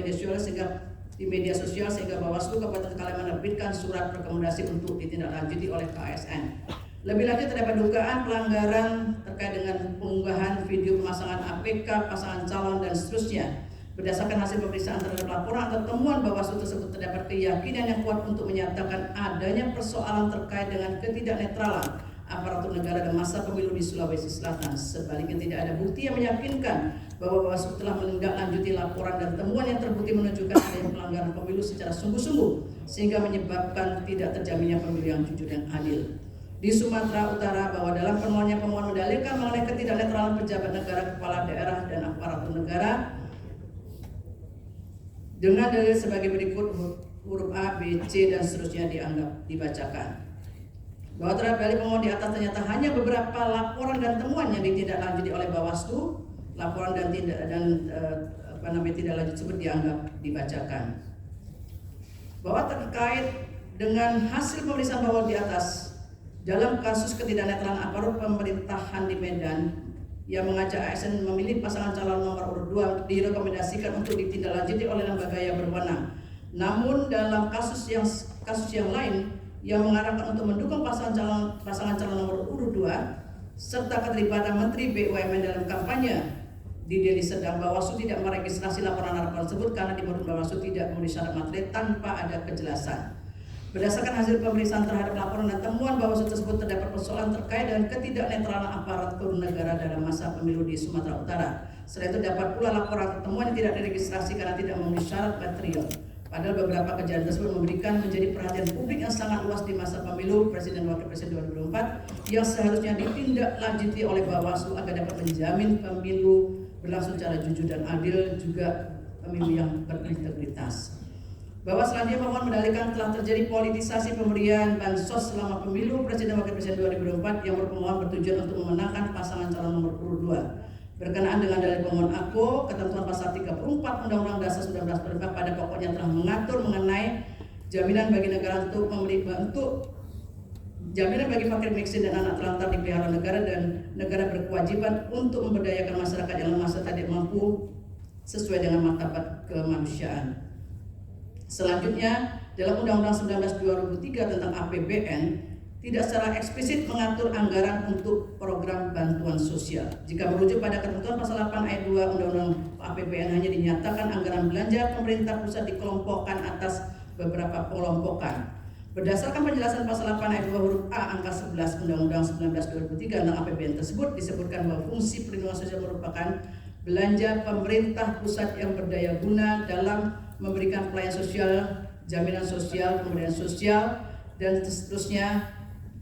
media sosial sehingga Bawaslu Kabupaten Takalar menerbitkan surat rekomendasi untuk ditindaklanjuti oleh KASN. Lebih lanjut terdapat dugaan pelanggaran terkait dengan pengunggahan video pemasangan APK, pasangan calon dan seterusnya. Berdasarkan hasil pemeriksaan terhadap laporan atau temuan Bawaslu tersebut terdapat keyakinan yang kuat untuk menyatakan adanya persoalan terkait dengan ketidaknetralan aparatur negara dan masa pemilu di Sulawesi Selatan. Sebaliknya tidak ada bukti yang meyakinkan bahwa Bawaslu telah menindaklanjuti laporan dan temuan yang terbukti menunjukkan adanya pelanggaran pemilu secara sungguh-sungguh sehingga menyebabkan tidak terjaminnya pemilu yang jujur dan adil. Di Sumatera Utara, bahwa dalam pemohonnya pemohon mendalilkan mengenai ketidaknetralan pejabat negara, kepala daerah dan aparatur negara dengan dalil sebagai berikut huruf A, B, C dan seterusnya dianggap dibacakan. Bahwa terhadap dalil pemohon di atas ternyata hanya beberapa laporan dan temuan yang ditindaklanjuti oleh Bawaslu. Laporan dan tidak lanjut tersebut dianggap dibacakan. Bahwa terkait dengan hasil pemeriksaan Bawaslu di atas dalam kasus ketidaknetralan aparat pemerintahan di Medan yang mengajak ASN memilih pasangan calon nomor urut 2 direkomendasikan untuk ditindaklanjuti oleh lembaga yang berwenang. Namun dalam kasus yang lain yang mengarahkan untuk mendukung pasangan calon nomor urut 2 serta keterlibatan Menteri BUMN dalam kampanye di Deli Serdang, Bawaslu tidak meregistrasi laporan-laporan tersebut karena di menurut Bawaslu tidak memenuhi syarat materi tanpa ada kejelasan. Berdasarkan hasil pemeriksaan terhadap laporan dan temuan Bawaslu tersebut terdapat persoalan terkait dengan ketidaknetralan aparatur negara dalam masa pemilu di Sumatera Utara. Selain itu dapat pula laporan temuan yang tidak diregistrasi karena tidak memenuhi syarat material. Padahal beberapa kejadian tersebut memberikan menjadi perhatian publik yang sangat luas di masa pemilu Presiden Wakil Presiden 2024 yang seharusnya ditindaklanjuti oleh Bawaslu agar dapat menjamin pemilu berlangsung secara jujur dan adil, juga pemilu yang berintegritas. Bahwa selanjutnya pemohon mendalilkan telah terjadi politisasi pemberian bansos selama pemilu Presiden Wakil Presiden 2024 yang berpemohon bertujuan untuk memenangkan pasangan calon nomor urut 2. Berkenaan dengan dalil pemohon aku, ketentuan pasal 34 Undang-Undang Dasar 1945 pada pokoknya telah mengatur mengenai jaminan bagi negara untuk jaminan bagi fakir miskin dan anak terlantar dipelihara negara, dan negara berkewajiban untuk memberdayakan masyarakat yang lemah serta tidak mampu sesuai dengan martabat kemanusiaan. Selanjutnya, dalam Undang-Undang 19/2003 tentang APBN tidak secara eksplisit mengatur anggaran untuk program bantuan sosial. Jika merujuk pada ketentuan pasal 8 ayat 2 Undang-Undang APBN hanya dinyatakan anggaran belanja pemerintah pusat dikelompokkan atas beberapa kelompokan. Berdasarkan penjelasan pasal 8 ayat 2 huruf A angka 11 Undang-Undang 19/2003 tentang APBN tersebut disebutkan bahwa fungsi perlindungan sosial merupakan belanja pemerintah pusat yang berdaya guna dalam memberikan pelayanan sosial, jaminan sosial, pemberdayaan sosial, dan seterusnya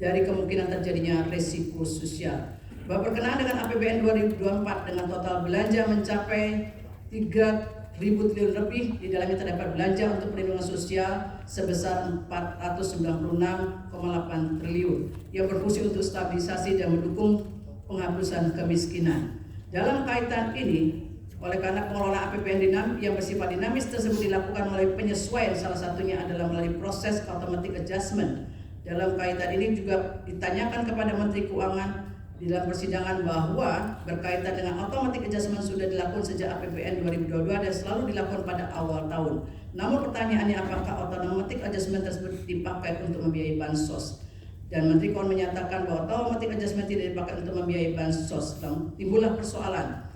dari kemungkinan terjadinya risiko sosial. Bahwa berkenaan dengan APBN 2024 dengan total belanja mencapai 3.000 triliun lebih, di dalamnya terdapat belanja untuk perlindungan sosial sebesar 496,8 triliun yang berfungsi untuk stabilisasi dan mendukung penghapusan kemiskinan. Dalam kaitan ini, oleh karena pengelolaan APBN yang bersifat dinamis tersebut dilakukan melalui penyesuaian, salah satunya adalah melalui proses automatic adjustment. Dalam kaitan ini juga ditanyakan kepada Menteri Keuangan di dalam persidangan bahwa berkaitan dengan automatic adjustment sudah dilakukan sejak APBN 2022 dan selalu dilakukan pada awal tahun. Namun pertanyaannya, apakah automatic adjustment tersebut dipakai untuk membiayai bansos? Dan Menteri Keuangan menyatakan bahwa automatic adjustment tidak dipakai untuk membiayai bansos. Timbullah persoalan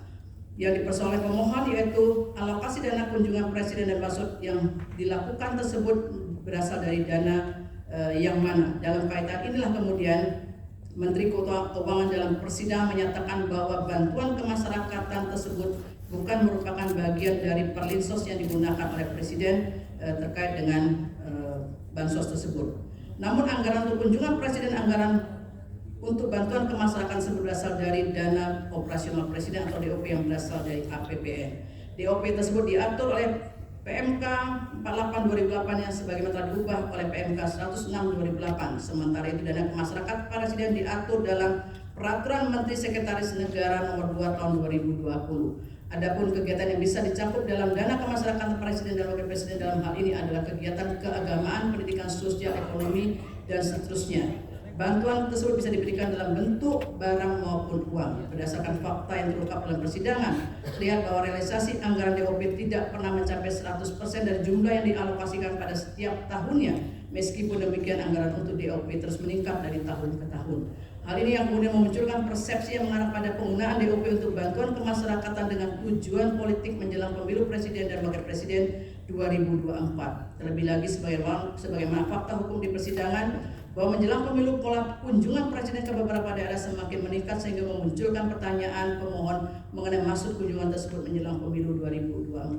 yang dipersoalkan pemohon, yaitu alokasi dana kunjungan presiden dan bansos yang dilakukan tersebut berasal dari dana yang mana. Dalam kaitan inilah kemudian Menteri Keuangan dalam persidangan menyatakan bahwa bantuan kemasyarakatan tersebut bukan merupakan bagian dari perlinsos yang digunakan oleh presiden terkait dengan bansos tersebut. Namun anggaran untuk kunjungan presiden, anggaran untuk bantuan kemasyarakatan tersebut berasal dari dana operasional presiden atau DOP yang berasal dari APBN. DOP tersebut diatur oleh PMK 48/2008 yang sebagaimana telah diubah oleh PMK 106/2008. Sementara itu dana kemasyarakatan presiden diatur dalam Peraturan Menteri Sekretaris Negara Nomor 2 Tahun 2020. Adapun kegiatan yang bisa dicakup dalam dana kemasyarakatan presiden dan wakil presiden dalam hal ini adalah kegiatan keagamaan, pendidikan, sosial, ekonomi, dan seterusnya. Bantuan tersebut bisa diberikan dalam bentuk barang maupun uang. Berdasarkan fakta yang terungkap dalam persidangan, terlihat bahwa realisasi anggaran DOP tidak pernah mencapai 100% dari jumlah yang dialokasikan pada setiap tahunnya. Meskipun demikian, anggaran untuk DOP terus meningkat dari tahun ke tahun. Hal ini yang kemudian memunculkan persepsi yang mengarah pada penggunaan DOP untuk bantuan kemasyarakatan dengan tujuan politik menjelang pemilu presiden dan wakil presiden 2024. Terlebih lagi sebagaimana fakta hukum di persidangan, bahwa menjelang pemilu pola kunjungan presiden ke beberapa daerah semakin meningkat sehingga memunculkan pertanyaan pemohon mengenai maksud kunjungan tersebut menjelang pemilu 2024.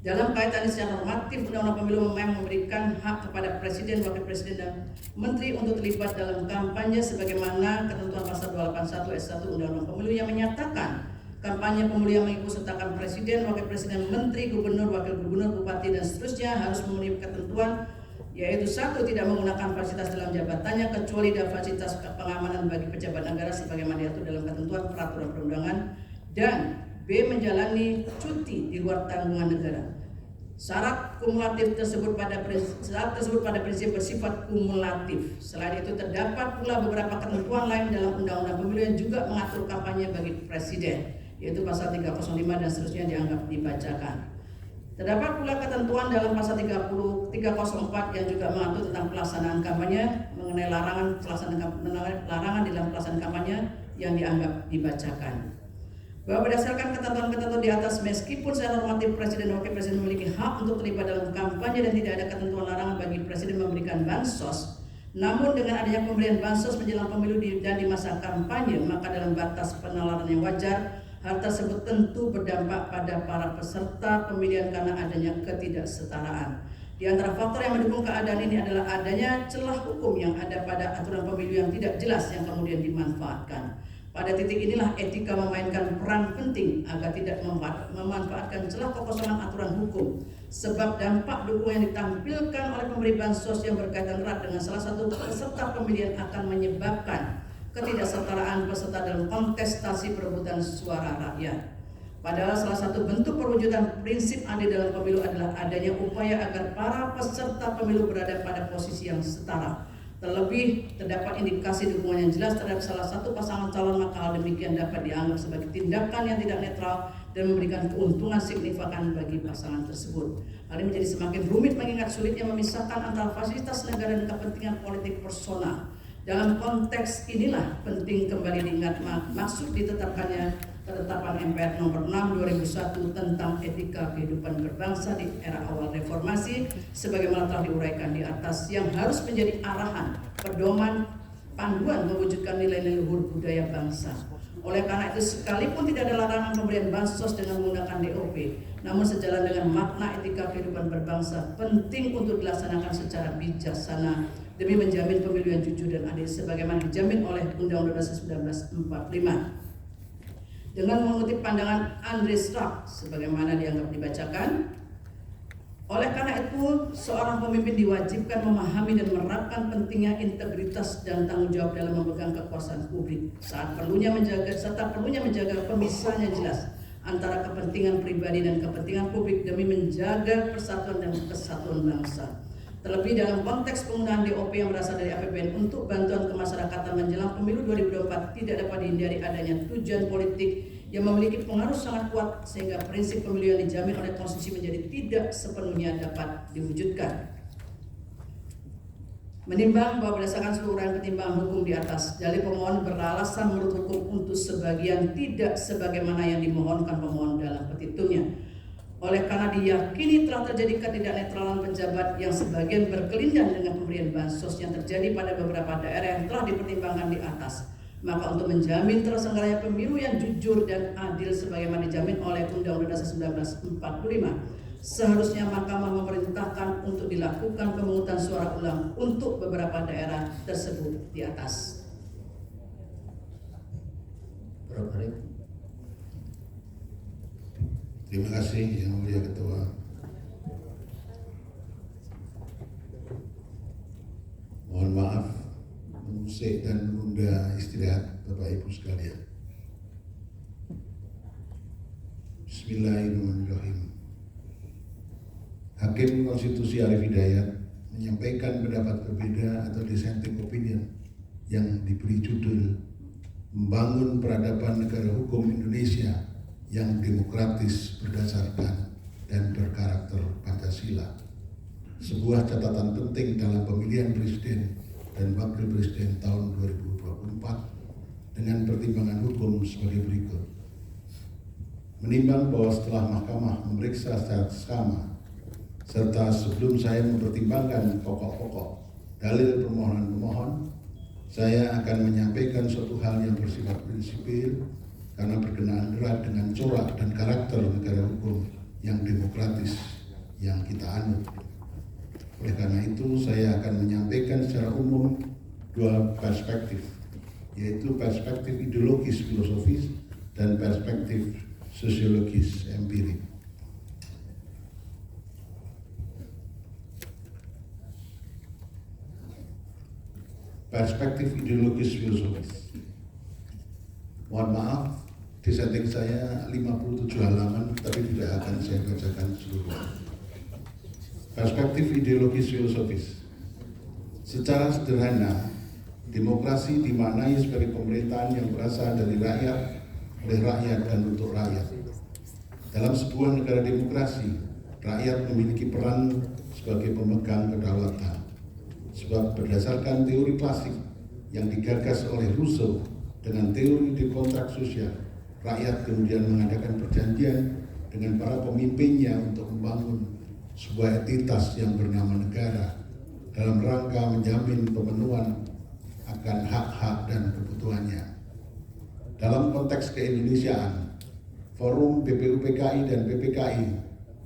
Dalam kaitan ini secara normatif, Undang-Undang Pemilu memang memberikan hak kepada presiden, wakil presiden, dan menteri untuk terlibat dalam kampanye sebagaimana ketentuan pasal 281 ayat 1 Undang-Undang Pemilu yang menyatakan kampanye pemilu yang mengikutsertakan presiden, wakil presiden, menteri, gubernur, wakil gubernur, bupati, dan seterusnya harus memenuhi ketentuan, yaitu 1. Tidak menggunakan fasilitas dalam jabatannya kecuali dan fasilitas pengamanan bagi pejabat negara sebagaimana diatur dalam ketentuan peraturan perundangan, dan B. Menjalani cuti di luar tanggungan negara. Syarat tersebut pada prinsip bersifat kumulatif. Selain itu terdapat pula beberapa ketentuan lain dalam Undang-Undang Pemilu yang juga mengatur kampanye bagi presiden, yaitu pasal 305 dan seterusnya dianggap dibacakan. Terdapat pula ketentuan dalam pasal 304 yang juga mengatur tentang pelaksanaan kampanye mengenai larangan dalam pelaksanaan kampanye yang dianggap dibacakan. Bahwa berdasarkan ketentuan-ketentuan di atas, meskipun secara normatif presiden dan wakil presiden memiliki hak untuk terlibat dalam kampanye dan tidak ada ketentuan larangan bagi presiden memberikan bansos, namun dengan adanya pemberian bansos menjelang pemilu dan di masa kampanye, maka dalam batas penalaran yang wajar, hal tersebut tentu berdampak pada para peserta pemilihan karena adanya ketidaksetaraan. Di antara faktor yang mendukung keadaan ini adalah adanya celah hukum yang ada pada aturan pemilu yang tidak jelas yang kemudian dimanfaatkan. Pada titik inilah etika memainkan peran penting agar tidak memanfaatkan celah kekosongan aturan hukum. Sebab dampak dukungan yang ditampilkan oleh pemberi bansos yang berkaitan erat dengan salah satu peserta pemilihan akan menyebabkan ketidaksetaraan peserta dalam kontestasi perebutan suara rakyat. Padahal salah satu bentuk perwujudan prinsip adil dalam pemilu adalah adanya upaya agar para peserta pemilu berada pada posisi yang setara. Terlebih terdapat indikasi dukungan yang jelas terhadap salah satu pasangan calon, maka hal demikian dapat dianggap sebagai tindakan yang tidak netral dan memberikan keuntungan signifikan bagi pasangan tersebut. Hal ini menjadi semakin rumit mengingat sulitnya memisahkan antara fasilitas negara dan kepentingan politik personal. Dalam konteks inilah penting kembali diingat maksud ketetapan MPR nomor 6 2001 tentang etika kehidupan berbangsa di era awal reformasi sebagaimana telah diuraikan di atas, yang harus menjadi arahan, pedoman, panduan mewujudkan nilai-nilai luhur budaya bangsa. Oleh karena itu, sekalipun tidak ada larangan pemberian bansos dengan menggunakan DOP, namun sejalan dengan makna etika kehidupan berbangsa penting untuk dilaksanakan secara bijaksana demi menjamin pemilu yang jujur dan adil sebagaimana dijamin oleh Undang-Undang Dasar 1945. Dengan mengutip pandangan Andre Straub sebagaimana dianggap dibacakan, Oleh karena itu, seorang pemimpin diwajibkan memahami dan menerapkan pentingnya integritas dan tanggung jawab dalam memegang kekuasaan publik serta perlunya menjaga pemisahan yang jelas antara kepentingan pribadi dan kepentingan publik demi menjaga persatuan dan kesatuan bangsa. Terlebih dalam konteks penggunaan DOP yang berasal dari APBN untuk bantuan kemasyarakatan menjelang pemilu 2024 tidak dapat dihindari adanya tujuan politik yang memiliki pengaruh sangat kuat sehingga prinsip pemilu yang dijamin oleh konstitusi menjadi tidak sepenuhnya dapat diwujudkan. Menimbang bahwa berdasarkan seluruh uraian pertimbangan hukum di atas, dalil pemohon beralasan menurut hukum untuk sebagian tidak sebagaimana yang dimohonkan pemohon dalam petitumnya. Oleh karena diyakini telah terjadi ketidaknetralan pejabat yang sebagian berkelindan dengan pemberian bansos yang terjadi pada beberapa daerah yang telah dipertimbangkan di atas, maka untuk menjamin terselenggaranya pemilu yang jujur dan adil sebagaimana dijamin oleh Undang-Undang Dasar 1945, seharusnya Mahkamah memerintahkan untuk dilakukan pemungutan suara ulang untuk beberapa daerah tersebut di atas. Terima kasih Yang Mulia Ketua. Mohon maaf mengusik dan menunda istirahat Bapak Ibu sekalian. Bismillahirrahmanirrahim. Hakim Konstitusi Arief Hidayat menyampaikan pendapat berbeda atau dissenting opinion yang diberi judul Membangun Peradaban Negara Hukum Indonesia yang demokratis berdasarkan dan berkarakter Pancasila. Sebuah catatan penting dalam pemilihan presiden dan wakil presiden tahun 2024 dengan pertimbangan hukum sebagai berikut. Menimbang bahwa setelah Mahkamah memeriksa secara seksama serta sebelum saya mempertimbangkan pokok-pokok dalil permohonan pemohon, saya akan menyampaikan suatu hal yang bersifat prinsipil karena berkenaan erat dengan corak dan karakter negara hukum yang demokratis yang kita anut. Oleh karena itu, saya akan menyampaikan secara umum dua perspektif, yaitu perspektif ideologis filosofis dan perspektif sosiologis empirik. Perspektif ideologis filosofis. Mohon maaf, dissenting saya 57 halaman, tapi tidak akan saya bacakan seluruhnya. Perspektif ideologis filosofis. Secara sederhana, demokrasi dimaknai sebagai pemerintahan yang berasal dari rakyat, oleh rakyat dan untuk rakyat. Dalam sebuah negara demokrasi, rakyat memiliki peran sebagai pemegang kedaulatan. Sebab berdasarkan teori klasik yang digagas oleh Rousseau dengan teori di kontrak sosial, rakyat kemudian mengadakan perjanjian dengan para pemimpinnya untuk membangun sebuah entitas yang bernama negara dalam rangka menjamin pemenuhan akan hak-hak dan kebutuhannya. Dalam konteks keindonesiaan, Forum BPUPKI dan PPKI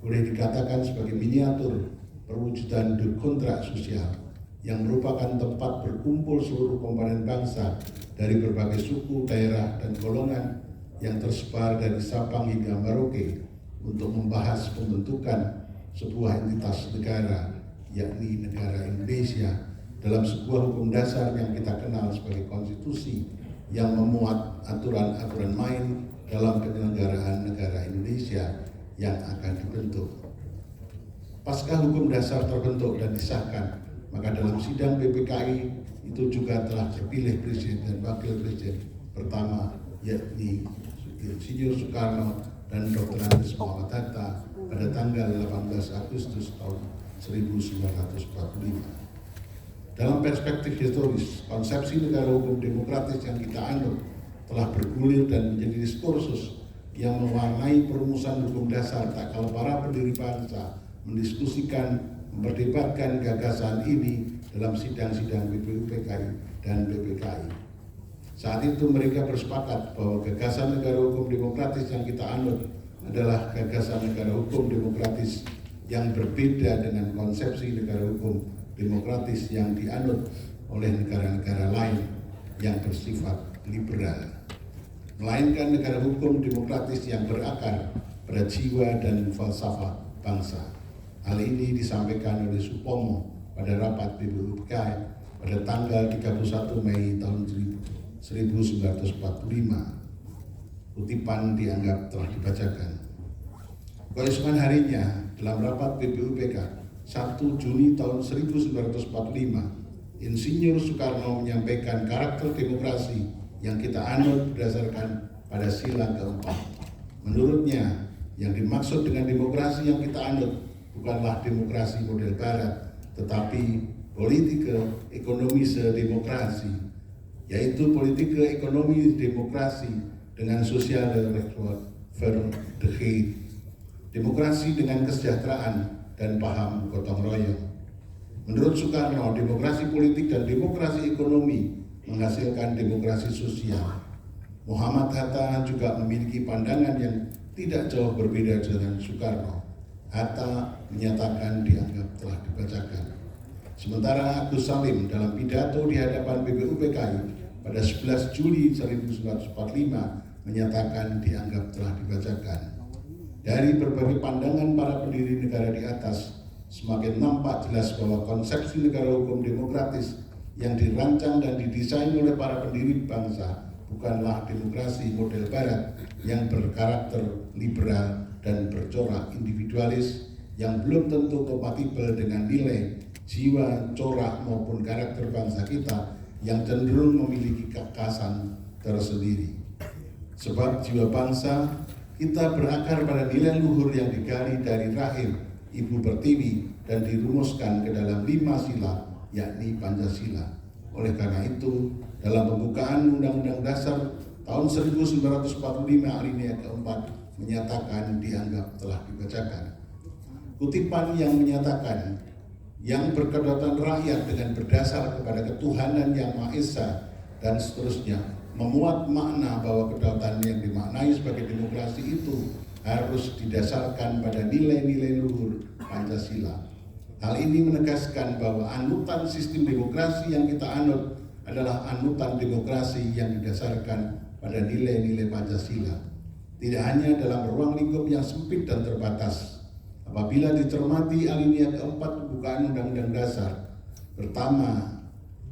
boleh dikatakan sebagai miniatur perwujudan kontrak sosial yang merupakan tempat berkumpul seluruh komponen bangsa dari berbagai suku, daerah, dan golongan yang tersebar dari Sabang hingga Merauke untuk membahas pembentukan sebuah entitas negara, yakni negara Indonesia, dalam sebuah hukum dasar yang kita kenal sebagai konstitusi yang memuat aturan-aturan main dalam penyelenggaraan negara Indonesia yang akan dibentuk. Pasca hukum dasar terbentuk dan disahkan, maka dalam sidang PPKI itu juga telah terpilih presiden dan wakil presiden pertama, yakni Insinyur Soekarno dan Dr. Andes Muhammad Hatta pada tanggal 18 Agustus tahun 1945. Dalam perspektif historis, konsepsi negara hukum demokratis yang kita anut telah bergulir dan menjadi diskursus yang mewarnai perumusan hukum dasar tak kala para pendiri bangsa mendiskusikan, memperdebatkan gagasan ini dalam sidang-sidang BPUPKI dan PPKI. Saat itu mereka bersepakat bahwa gagasan negara hukum demokratis yang kita anut adalah gagasan negara hukum demokratis yang berbeda dengan konsepsi negara hukum demokratis yang dianut oleh negara-negara lain yang bersifat liberal, melainkan negara hukum demokratis yang berakar pada jiwa dan falsafah bangsa. Hal ini disampaikan oleh Supomo pada rapat BPUPK pada tanggal 31 Mei tahun 1945. Kutipan dianggap telah dibacakan. Keesokan harinya dalam rapat BPUPK 1 Juni tahun 1945, Insinyur Soekarno menyampaikan karakter demokrasi yang kita anut berdasarkan pada sila keempat. Menurutnya, yang dimaksud dengan demokrasi yang kita anut bukanlah demokrasi model barat, tetapi politik ekonomi demokrasi, yaitu politik ekonomi demokrasi dengan sosial verdigheid, demokrasi dengan kesejahteraan dan paham gotong royong. Menurut Soekarno, demokrasi politik dan demokrasi ekonomi menghasilkan demokrasi sosial. Muhammad Hatta juga memiliki pandangan yang tidak jauh berbeda dengan Soekarno. Hatta menyatakan dianggap telah dibacakan. Sementara Agus Salim dalam pidato di hadapan BPUPKI pada 11 Juli 1945 menyatakan dianggap telah dibacakan. Dari berbagai pandangan para pendiri negara di atas, semakin nampak jelas bahwa konsepsi negara hukum demokratis yang dirancang dan didesain oleh para pendiri bangsa bukanlah demokrasi model barat yang berkarakter liberal dan bercorak individualis yang belum tentu kompatibel dengan nilai, jiwa, corak maupun karakter bangsa kita yang cenderung memiliki kekasan tersendiri. Sebab jiwa bangsa kita berakar pada nilai luhur yang digali dari rahim Ibu Pertiwi dan dirumuskan ke dalam 5 sila, yakni Pancasila. Oleh karena itu, dalam pembukaan Undang-Undang Dasar tahun 1945 alinea keempat menyatakan dianggap telah dibacakan. Kutipan yang menyatakan yang berkedaulatan rakyat dengan berdasar kepada ketuhanan yang Maha Esa dan seterusnya memuat makna bahwa kedaulatan yang dimaknai sebagai demokrasi itu harus didasarkan pada nilai-nilai luhur Pancasila. Hal ini menegaskan bahwa anutan sistem demokrasi yang kita anut adalah anutan demokrasi yang didasarkan pada nilai-nilai Pancasila. Tidak hanya dalam ruang lingkup yang sempit dan terbatas. Apabila dicermati alinea keempat pembukaan Undang-Undang Dasar, pertama,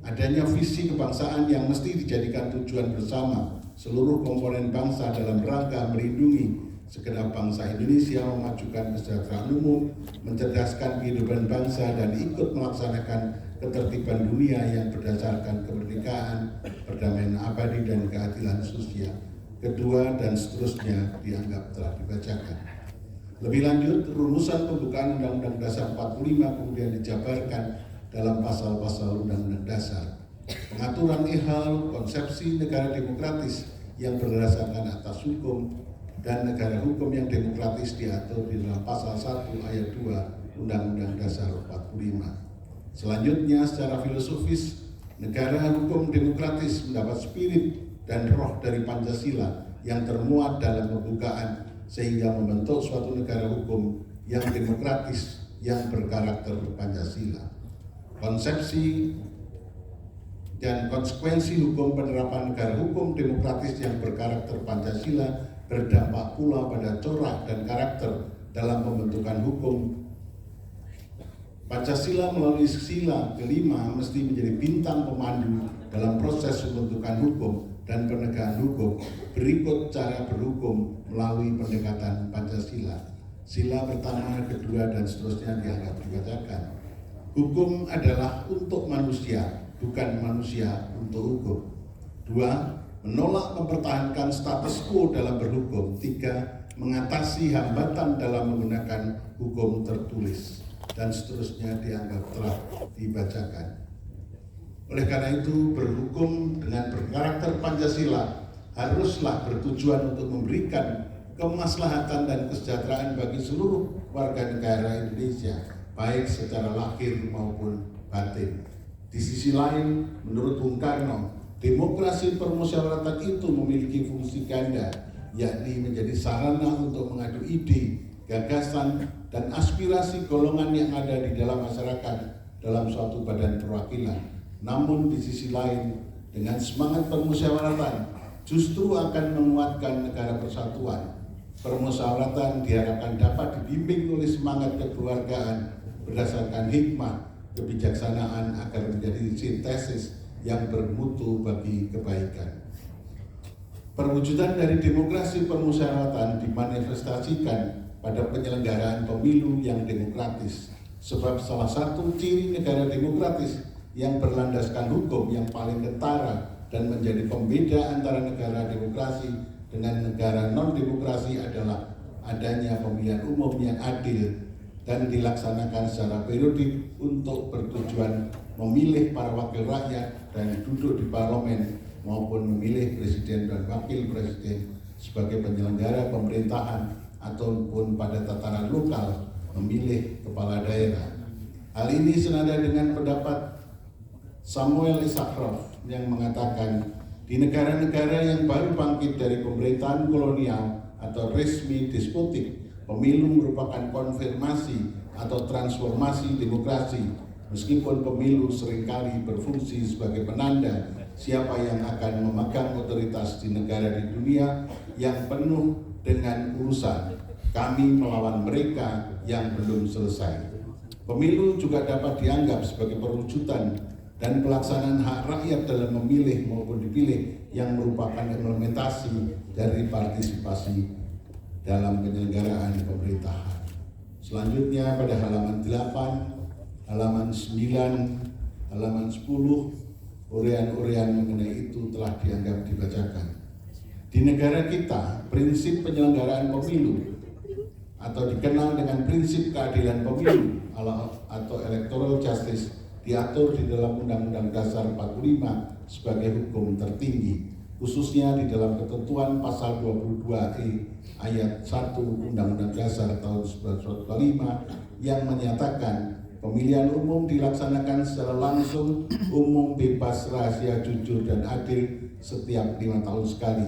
adanya visi kebangsaan yang mesti dijadikan tujuan bersama seluruh komponen bangsa dalam rangka melindungi segenap bangsa Indonesia, memajukan kesejahteraan umum, mencerdaskan kehidupan bangsa, dan ikut melaksanakan ketertiban dunia yang berdasarkan kemerdekaan, perdamaian abadi, dan keadilan sosial. Kedua, dan seterusnya dianggap telah dibacakan. Lebih lanjut, rumusan pembukaan Undang-Undang Dasar 45 kemudian dijabarkan dalam pasal-pasal Undang-Undang Dasar. Pengaturan ihal konsepsi negara demokratis yang berdasarkan atas hukum dan negara hukum yang demokratis diatur di dalam pasal 1 ayat 2 Undang-Undang Dasar 45. Selanjutnya, secara filosofis, negara hukum demokratis mendapat spirit dan roh dari Pancasila yang termuat dalam pembukaan sehingga membentuk suatu negara hukum yang demokratis yang berkarakter Pancasila. Konsepsi dan konsekuensi hukum penerapan negara hukum demokratis yang berkarakter Pancasila berdampak pula pada corak dan karakter dalam pembentukan hukum. Pancasila melalui sila kelima mesti menjadi bintang pemandu dalam proses pembentukan hukum dan penegakan hukum. Berikut cara berhukum melalui pendekatan Pancasila. Sila pertama, kedua, dan seterusnya dianggap dibacakan. Hukum adalah untuk manusia, bukan manusia untuk hukum. 2. Menolak mempertahankan status quo dalam berhukum. 3. Mengatasi hambatan dalam menggunakan hukum tertulis. Dan seterusnya dianggap telah dibacakan. Oleh karena itu, berhukum dengan berkarakter Pancasila haruslah bertujuan untuk memberikan kemaslahatan dan kesejahteraan bagi seluruh warga negara Indonesia, baik secara lahir maupun batin. Di sisi lain, menurut Bung Karno, demokrasi permusyawaratan itu memiliki fungsi ganda, yakni menjadi sarana untuk mengadu ide, gagasan, dan aspirasi golongan yang ada di dalam masyarakat dalam suatu badan perwakilan. Namun di sisi lain, dengan semangat permusyawaratan justru akan menguatkan negara persatuan. permusyawaratan diharapkan dapat dibimbing oleh semangat kekeluargaan berdasarkan hikmah, kebijaksanaan agar menjadi sintesis yang bermutu bagi kebaikan. Perwujudan dari demokrasi permusyawaratan dimanifestasikan pada penyelenggaraan pemilu yang demokratis, sebab salah satu ciri negara demokratis yang berlandaskan hukum yang paling ketara dan menjadi pembeda antara negara demokrasi dengan negara non-demokrasi adalah adanya pemilihan umum yang adil dan dilaksanakan secara periodik untuk bertujuan memilih para wakil rakyat dan duduk di parlemen maupun memilih presiden dan wakil presiden sebagai penyelenggara pemerintahan ataupun pada tataran lokal memilih kepala daerah. Hal ini senada dengan pendapat Samuel Issacharoff yang mengatakan di negara-negara yang baru bangkit dari pemerintahan kolonial atau resmi despotik, pemilu merupakan konfirmasi atau transformasi demokrasi, meskipun pemilu seringkali berfungsi sebagai penanda siapa yang akan memegang otoritas di negara di dunia yang penuh dengan urusan kami melawan mereka yang belum selesai. Pemilu juga dapat dianggap sebagai perwujudan dan pelaksanaan hak rakyat dalam memilih maupun dipilih yang merupakan implementasi dari partisipasi dalam penyelenggaraan pemerintahan. Selanjutnya pada halaman 8, halaman 9, halaman 10, urean-urean mengenai itu telah dianggap dibacakan. Di negara kita, prinsip penyelenggaraan pemilu atau dikenal dengan prinsip keadilan pemilu atau electoral justice diatur di dalam Undang-Undang Dasar 45 sebagai hukum tertinggi, khususnya di dalam ketentuan pasal 22E ayat 1 Undang-Undang Dasar tahun 1945 yang menyatakan pemilihan umum dilaksanakan secara langsung, umum, bebas, rahasia, jujur, dan adil setiap 5 tahun sekali.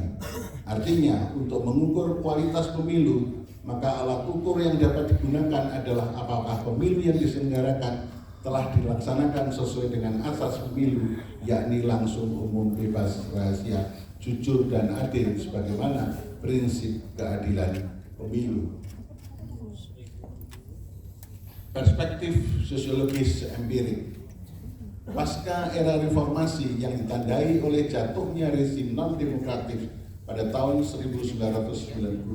Artinya, untuk mengukur kualitas pemilu, maka alat ukur yang dapat digunakan adalah apakah pemilu yang diselenggarakan telah dilaksanakan sesuai dengan asas pemilu, yakni langsung, umum, bebas, rahasia, jujur, dan adil sebagaimana prinsip keadilan pemilu. Perspektif sosiologis empirik. Pasca era reformasi yang ditandai oleh jatuhnya rezim non-demokratif pada tahun 1998,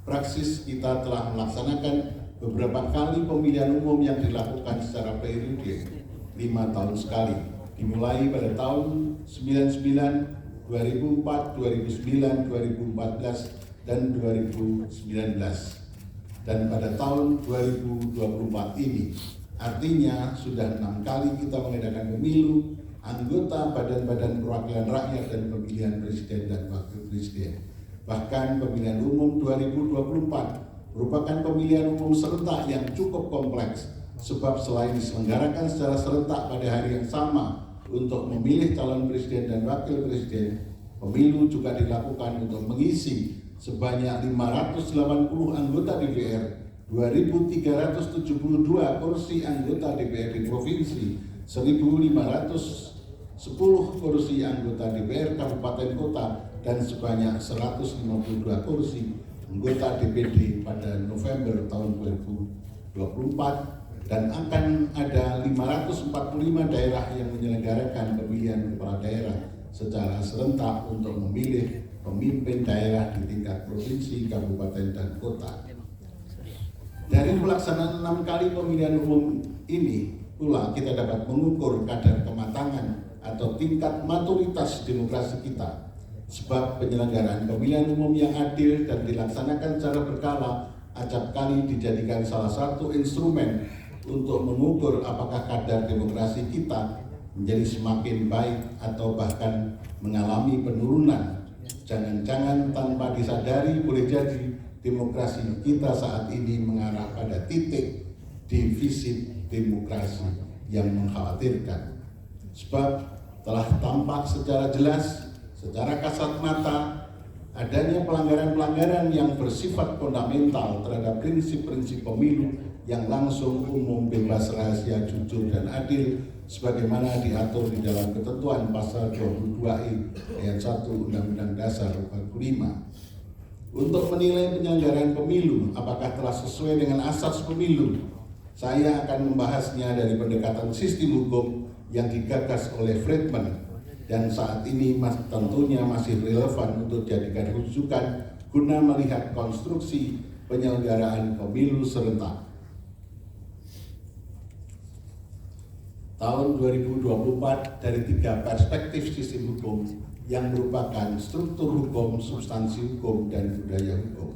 praksis kita telah melaksanakan beberapa kali pemilihan umum yang dilakukan secara periodik 5 tahun sekali, dimulai pada tahun 99, 2004, 2009, 2014, dan 2019. Dan pada tahun 2024 ini, artinya sudah 6 kali kita mengadakan pemilu, anggota badan-badan perwakilan rakyat dan pemilihan presiden dan wakil presiden. Bahkan pemilihan umum 2024 merupakan pemilihan umum serentak yang cukup kompleks, sebab selain diselenggarakan secara serentak pada hari yang sama untuk memilih calon presiden dan wakil presiden, pemilu juga dilakukan untuk mengisi sebanyak 580 anggota DPR, 2.372 kursi anggota DPR di provinsi, 1.510 kursi anggota DPR kabupaten kota, dan sebanyak 152 kursi anggota DPD pada November tahun 2024, dan akan ada 545 daerah yang menyelenggarakan pemilihan kepala daerah secara serentak untuk memilih pemimpin daerah di tingkat provinsi, kabupaten, dan kota. Dari pelaksanaan 6 kali pemilihan umum ini pula kita dapat mengukur kadar kematangan atau tingkat maturitas demokrasi kita. Sebab penyelenggaraan pemilihan umum yang adil dan dilaksanakan secara berkala acap kali dijadikan salah satu instrumen untuk mengukur apakah kadar demokrasi kita menjadi semakin baik atau bahkan mengalami penurunan. Jangan-jangan tanpa disadari boleh jadi demokrasi kita saat ini mengarah pada titik defisit demokrasi yang mengkhawatirkan. Sebab telah tampak secara jelas, secara kasat mata, adanya pelanggaran-pelanggaran yang bersifat fundamental terhadap prinsip-prinsip pemilu yang langsung, umum, bebas, rahasia, jujur, dan adil sebagaimana diatur di dalam ketentuan pasal 22E ayat 1 Undang-Undang Dasar 45. Untuk menilai penyelenggaraan pemilu apakah telah sesuai dengan asas pemilu, saya akan membahasnya dari pendekatan sistem hukum yang digagas oleh Friedman dan saat ini tentunya masih relevan untuk dijadikan rujukan guna melihat konstruksi penyelenggaraan pemilu serentak. Tahun 2024 dari 3 perspektif sistem hukum yang merupakan struktur hukum, substansi hukum, dan budaya hukum.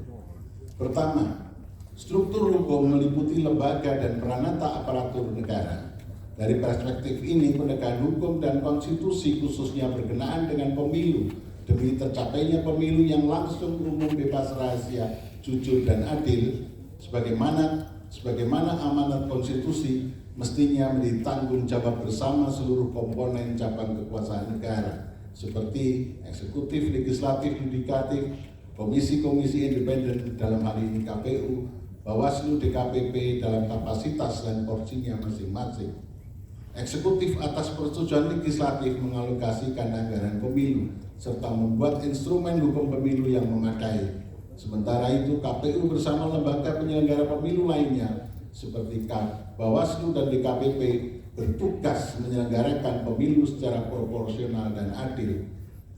Pertama, struktur hukum meliputi lembaga dan peranata aparatur negara. Dari perspektif ini, penegakan hukum dan konstitusi khususnya berkenaan dengan pemilu demi tercapainya pemilu yang langsung, umum, bebas, rahasia, jujur, dan adil, sebagaimana amanat konstitusi mestinya menjadi tanggung jawab bersama seluruh komponen cabang kekuasaan negara, seperti eksekutif, legislatif, yudikatif, komisi-komisi independen dalam hal ini KPU, Bawaslu, DKPP dalam kapasitas dan porsinya masing-masing. Eksekutif atas persetujuan legislatif mengalokasikan anggaran pemilu serta membuat instrumen hukum pemilu yang memadai. Sementara itu KPU bersama lembaga penyelenggara pemilu lainnya seperti Bawaslu dan DKPP bertugas menyelenggarakan pemilu secara proporsional dan adil.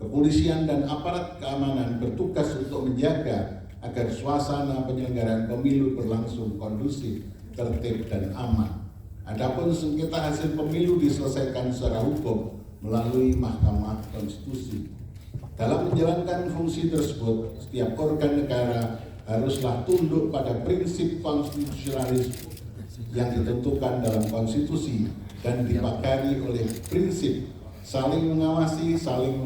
Kepolisian dan aparat keamanan bertugas untuk menjaga agar suasana penyelenggaraan pemilu berlangsung kondusif, tertib, dan aman. Adapun sengketa hasil pemilu diselesaikan secara hukum melalui Mahkamah Konstitusi. Dalam menjalankan fungsi tersebut, setiap organ negara haruslah tunduk pada prinsip konstitusionalis yang ditentukan dalam konstitusi dan dipagari oleh prinsip saling mengawasi, saling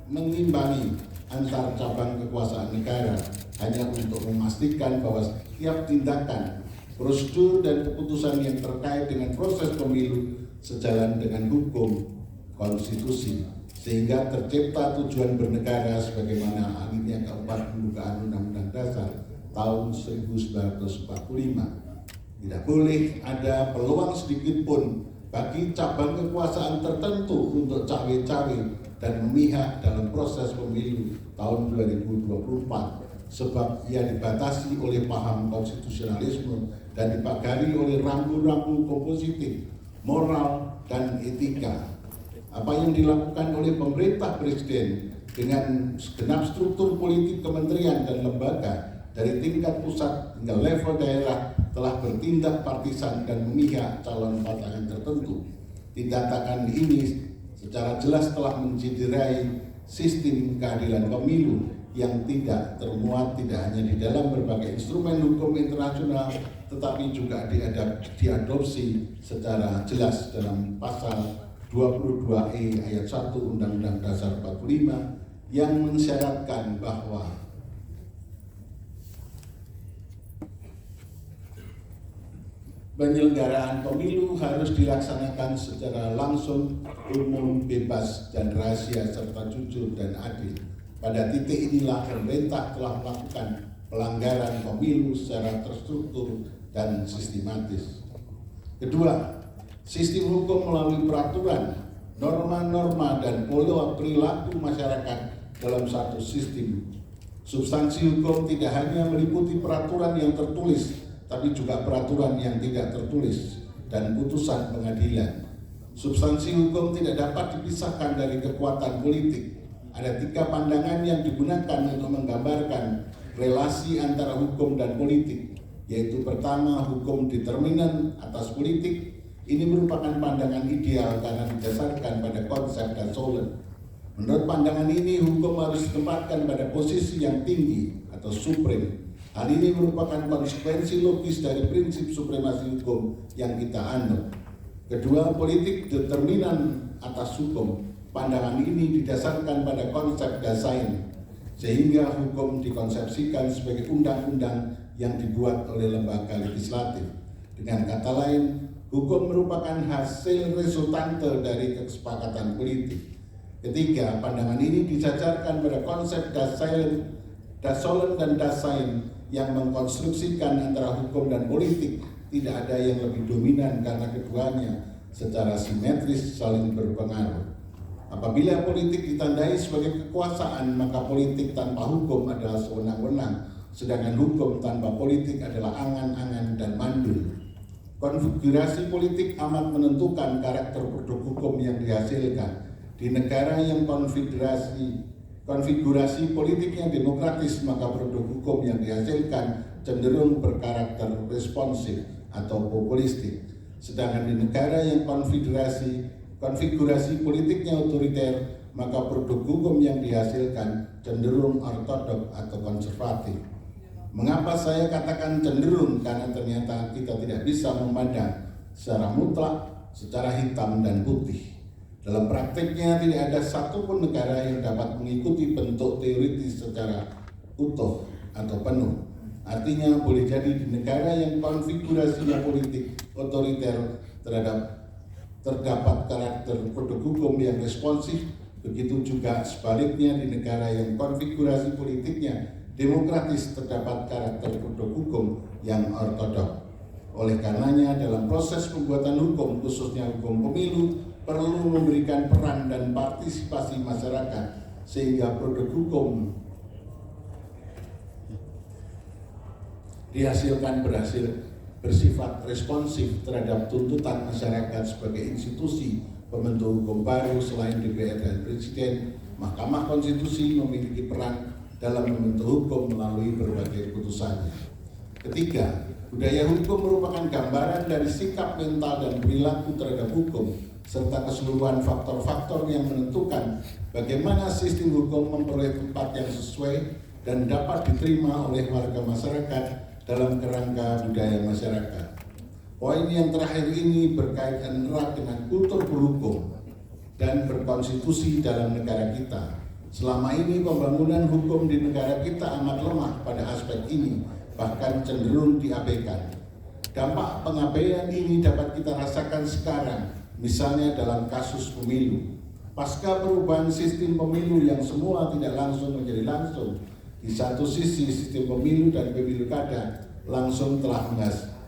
mengimbangi antar cabang kekuasaan negara, hanya untuk memastikan bahwa setiap tindakan, prosedur, dan keputusan yang terkait dengan proses pemilu sejalan dengan hukum konstitusi, sehingga tercipta tujuan bernegara sebagaimana alinea keempat pembukaan Undang-Undang Dasar tahun 1945. Tidak boleh ada peluang sedikit pun bagi cabang kekuasaan tertentu untuk cawe-cawe dan memihak dalam proses pemilu tahun 2024, sebab ia dibatasi oleh paham konstitusionalisme dan dipagari oleh rambu-rambu kompositif, moral, dan etika. Apa yang dilakukan oleh pemerintah presiden dengan segenap struktur politik kementerian dan lembaga dari tingkat pusat hingga level daerah telah bertindak partisan dan memihak calon pasangan tertentu. Tindakan ini secara jelas telah menciderai sistem keadilan pemilu yang tidak termuat tidak hanya di dalam berbagai instrumen hukum internasional, tetapi juga diadopsi secara jelas dalam pasal 22E ayat 1 Undang-Undang Dasar 45 yang mensyaratkan bahwa penyelenggaraan pemilu harus dilaksanakan secara langsung, umum, bebas, dan rahasia serta jujur dan adil. Pada titik inilah pemerintah telah melakukan pelanggaran pemilu secara terstruktur dan sistematis. Kedua, sistem hukum melalui peraturan, norma-norma, dan pola perilaku masyarakat dalam satu sistem. Substansi hukum tidak hanya meliputi peraturan yang tertulis, tapi juga peraturan yang tidak tertulis dan putusan pengadilan. Substansi hukum tidak dapat dipisahkan dari kekuatan politik. Ada 3 pandangan yang digunakan untuk menggambarkan relasi antara hukum dan politik, yaitu pertama, hukum determinan atas politik. Ini merupakan pandangan ideal karena didasarkan pada konsep Dassolen. Menurut pandangan ini, hukum harus ditempatkan pada posisi yang tinggi atau supreme. Hal ini merupakan konsekuensi logis dari prinsip supremasi hukum yang kita anut. Kedua, politik determinan atas hukum. Pandangan ini didasarkan pada konsep Dasein, sehingga hukum dikonsepsikan sebagai undang-undang yang dibuat oleh lembaga legislatif. Dengan kata lain, hukum merupakan hasil resultante dari kesepakatan politik. Ketiga, pandangan ini dijajarkan pada konsep Dassolen dan Dasein yang mengkonstruksikan antara hukum dan politik tidak ada yang lebih dominan karena keduanya secara simetris saling berpengaruh. Apabila politik ditandai sebagai kekuasaan, maka politik tanpa hukum adalah sewenang-wenang, sedangkan hukum tanpa politik adalah angan-angan dan mandul. Konfigurasi politik amat menentukan karakter produk hukum yang dihasilkan. Di negara yang konfigurasi politiknya demokratis, maka produk hukum yang dihasilkan cenderung berkarakter responsif atau populistik. Sedangkan di negara yang konfigurasi politiknya otoriter, maka produk hukum yang dihasilkan cenderung ortodok atau konservatif. Mengapa saya katakan cenderung? Karena ternyata kita tidak bisa memandang secara mutlak, secara hitam dan putih. Dalam prakteknya tidak ada satupun negara yang dapat mengikuti bentuk teoritis secara utuh atau penuh. Artinya boleh jadi di negara yang konfigurasinya politik otoriter terdapat karakter produk hukum yang responsif, begitu juga sebaliknya di negara yang konfigurasi politiknya demokratis terdapat karakter produk hukum yang ortodok. Oleh karenanya dalam proses pembuatan hukum, khususnya hukum pemilu, perlu memberikan peran dan partisipasi masyarakat sehingga produk hukum dihasilkan bersifat responsif terhadap tuntutan masyarakat sebagai institusi pembentuk hukum baru. Selain DPR dan Presiden, Mahkamah Konstitusi memiliki peran dalam membentuk hukum melalui berbagai putusannya. Ketiga, budaya hukum merupakan gambaran dari sikap mental dan perilaku terhadap hukum serta keseluruhan faktor-faktor yang menentukan bagaimana sistem hukum memperoleh tempat yang sesuai dan dapat diterima oleh warga masyarakat dalam kerangka budaya masyarakat. Poin yang terakhir ini berkaitan erat dengan kultur berhukum dan berkonstitusi dalam negara kita. Selama ini pembangunan hukum di negara kita amat lemah pada aspek ini, bahkan cenderung diabaikan. Dampak pengabaian ini dapat kita rasakan sekarang, misalnya dalam kasus pemilu. Pasca perubahan sistem pemilu yang semula tidak langsung menjadi langsung, di satu sisi sistem pemilu dan pemilu kada langsung telah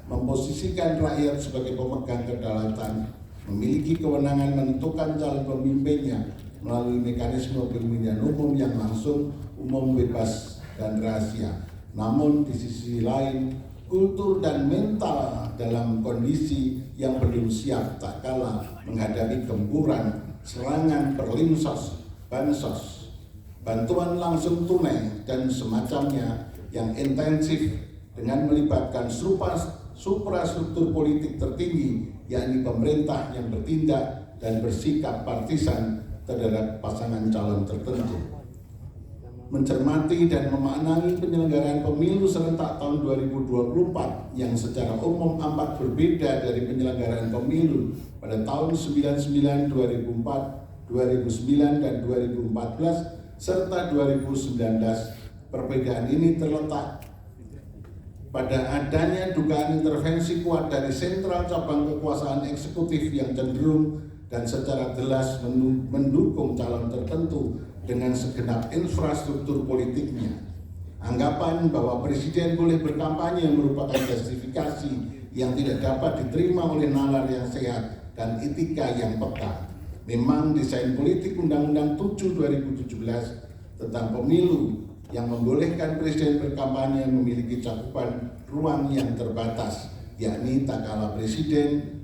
memposisikan rakyat sebagai pemegang kedaulatan, memiliki kewenangan menentukan calon pemimpinnya melalui mekanisme pemilihan umum yang langsung, umum, bebas, dan rahasia. Namun di sisi lain, kultur dan mental dalam kondisi yang belum siap tak kalah menghadapi gempuran serangan perlinsos, bansos, bantuan langsung tunai dan semacamnya yang intensif dengan melibatkan suprastruktur politik tertinggi, yakni pemerintah yang bertindak dan bersikap partisan terhadap pasangan calon tertentu. Mencermati dan memaknai penyelenggaraan pemilu serentak tahun 2024 yang secara umum amat berbeda dari penyelenggaraan pemilu pada tahun 99, 2004, 2009, dan 2014 serta 2019. Perbedaan ini terletak pada adanya dugaan intervensi kuat dari sentral cabang kekuasaan eksekutif yang cenderung dan secara jelas mendukung calon tertentu dengan segenap infrastruktur politiknya. Anggapan bahwa presiden boleh berkampanye merupakan justifikasi yang tidak dapat diterima oleh nalar yang sehat dan etika yang peka. Memang desain politik Undang-Undang 7 2017 tentang pemilu yang membolehkan presiden berkampanye memiliki cakupan ruang yang terbatas, yakni tak kalah presiden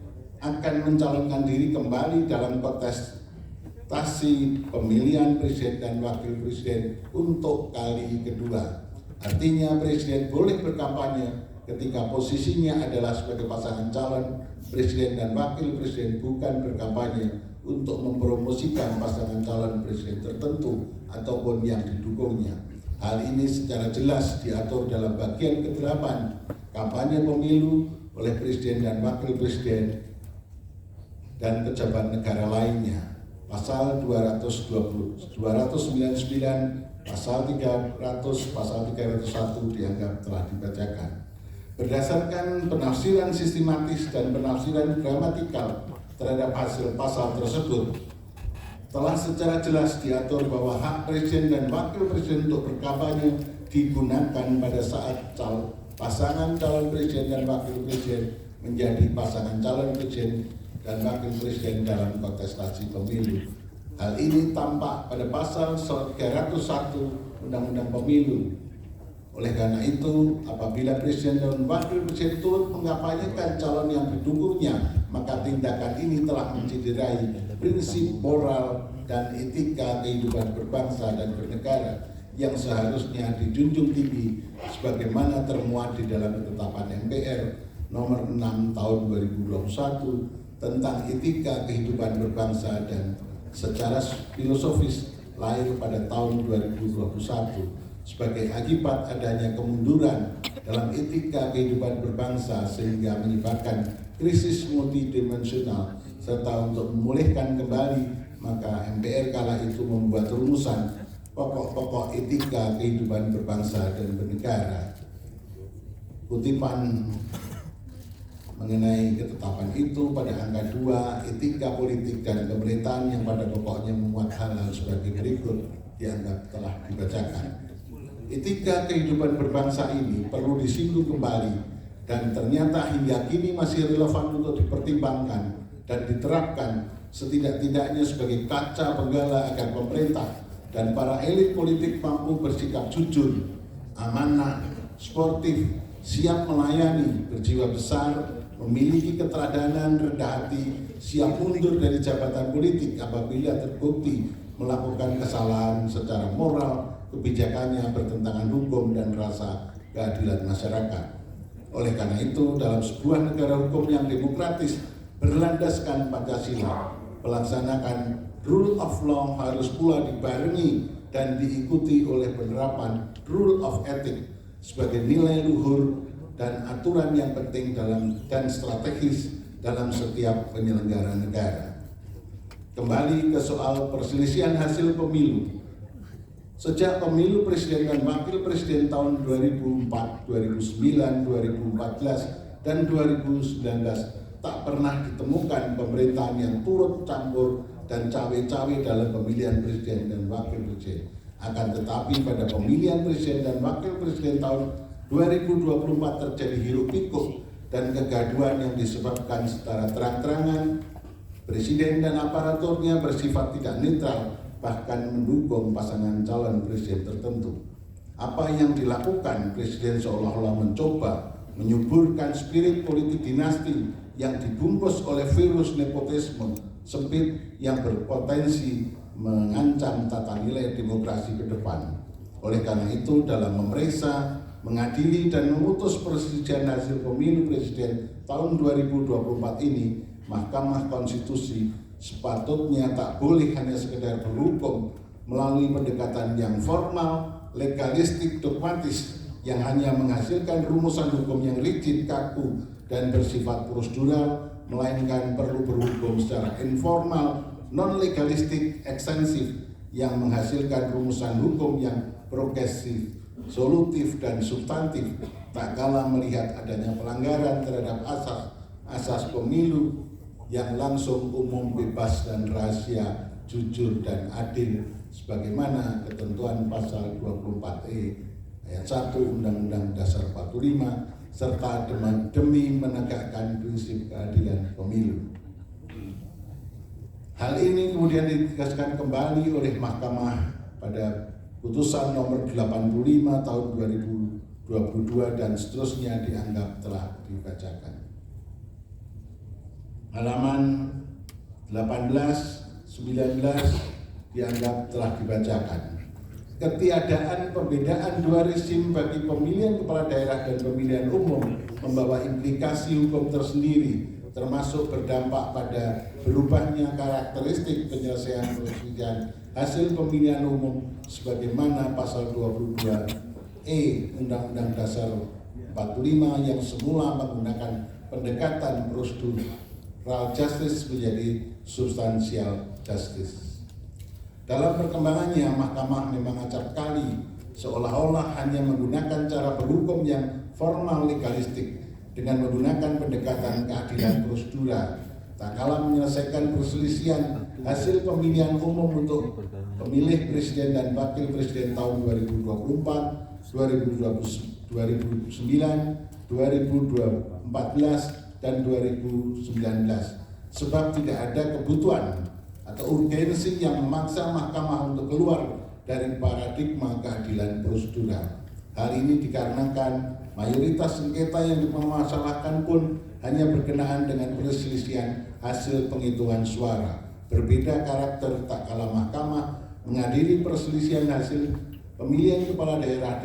akan mencalonkan diri kembali dalam kontestasi pemilihan presiden dan wakil presiden untuk kali kedua. Artinya presiden boleh berkampanye ketika posisinya adalah sebagai pasangan calon presiden dan wakil presiden, bukan berkampanye untuk mempromosikan pasangan calon presiden tertentu ataupun yang didukungnya. Hal ini secara jelas diatur dalam bagian ke-8 kampanye pemilu oleh presiden dan wakil presiden dan pejabat negara lainnya. Pasal 299, pasal 300, pasal 301 dianggap telah dibacakan. Berdasarkan penafsiran sistematis dan penafsiran gramatikal terhadap hasil pasal tersebut, telah secara jelas diatur bahwa hak presiden dan wakil presiden untuk berkampanye digunakan pada saat pasangan calon presiden dan wakil presiden menjadi pasangan calon presiden dan wakil presiden dalam kontestasi pemilu. Hal ini tampak pada pasal 301 Undang-Undang Pemilu. Oleh karena itu, apabila Presiden dan Wakil Presiden turut mengkampanyekan calon yang didukungnya, maka tindakan ini telah mencederai prinsip moral dan etika kehidupan berbangsa dan bernegara yang seharusnya dijunjung tinggi sebagaimana termuat di dalam ketetapan MPR nomor 6 tahun 2021 tentang etika kehidupan berbangsa dan secara filosofis lahir pada tahun 2021. Sebagai akibat adanya kemunduran dalam etika kehidupan berbangsa sehingga menyebabkan krisis multidimensional serta untuk memulihkan kembali, maka MPR kala itu membuat rumusan pokok-pokok etika kehidupan berbangsa dan bernegara. Kutipan mengenai ketetapan itu pada angka 2, etika politik dan pemerintahan yang pada pokoknya memuat hal-hal sebagai berikut dianggap telah dibacakan. Etika kehidupan berbangsa ini perlu disinggung kembali dan ternyata hingga kini masih relevan untuk dipertimbangkan dan diterapkan setidak-tidaknya sebagai kaca penggala agar pemerintah dan para elit politik mampu bersikap jujur, amanah, sportif, siap melayani, berjiwa besar, memiliki keteladanan, rendah hati, siap mundur dari jabatan politik apabila terbukti melakukan kesalahan secara moral, kebijakannya bertentangan hukum dan rasa keadilan masyarakat. Oleh karena itu, dalam sebuah negara hukum yang demokratis berlandaskan Pancasila, melaksanakan rule of law harus pula dibarengi dan diikuti oleh penerapan rule of ethics sebagai nilai luhur dan aturan yang penting dan strategis dalam setiap penyelenggara negara. Kembali ke soal perselisihan hasil pemilu. Sejak pemilu presiden dan wakil presiden tahun 2004, 2009, 2014, dan 2019 tak pernah ditemukan pemerintahan yang turut campur dan cawe-cawe dalam pemilihan presiden dan wakil presiden. Akan tetapi pada pemilihan presiden dan wakil presiden tahun 2024 terjadi hiruk-pikuk dan kegaduhan yang disebabkan secara terang-terangan. Presiden dan aparaturnya bersifat tidak netral, bahkan mendukung pasangan calon presiden tertentu. Apa yang dilakukan presiden seolah-olah mencoba menyuburkan spirit politik dinasti yang dibungkus oleh virus nepotisme sempit yang berpotensi mengancam tata nilai demokrasi ke depan. Oleh karena itu, dalam memeriksa, mengadili dan memutus perselisihan hasil pemilu presiden tahun 2024 ini, Mahkamah Konstitusi sepatutnya tak boleh hanya sekedar berhukum melalui pendekatan yang formal, legalistik, dogmatis yang hanya menghasilkan rumusan hukum yang rigid, kaku, dan bersifat prosedural, melainkan perlu berhukum secara informal, non-legalistik, ekstensif yang menghasilkan rumusan hukum yang progresif, solutif, dan substantif, tak kalah melihat adanya pelanggaran terhadap asas pemilu yang langsung, umum, bebas, dan rahasia, jujur, dan adil sebagaimana ketentuan pasal 24E ayat 1 Undang-Undang Dasar 45 serta demi menegakkan prinsip keadilan pemilu. Hal ini kemudian ditegaskan kembali oleh Mahkamah pada putusan nomor 85 tahun 2022 dan seterusnya dianggap telah dibacakan. Halaman 18, 19 dianggap telah dibacakan. Ketiadaan perbedaan dua rezim bagi pemilihan kepala daerah dan pemilihan umum membawa implikasi hukum tersendiri, termasuk berdampak pada berubahnya karakteristik penyelesaian perselisihan hasil pemilihan umum sebagaimana pasal 22E Undang-Undang Dasar 45 yang semula menggunakan pendekatan prosedural justice menjadi substansial justice. Dalam perkembangannya, Mahkamah memang acap kali seolah-olah hanya menggunakan cara berhukum yang formal legalistik dengan menggunakan pendekatan keadilan prosedural, tak kalah menyelesaikan perselisihan hasil pemilihan umum untuk pemilih presiden dan wakil presiden tahun 2024, 2009, 2014, dan 2019. Sebab tidak ada kebutuhan atau urgensi yang memaksa mahkamah untuk keluar dari paradigma keadilan prosedural. Hal ini dikarenakan mayoritas sengketa yang dipermasalahkan pun hanya berkenaan dengan perselisihan hasil penghitungan suara. Berbeda karakter tak kala mahkamah menghadiri perselisihan hasil pemilihan kepala daerah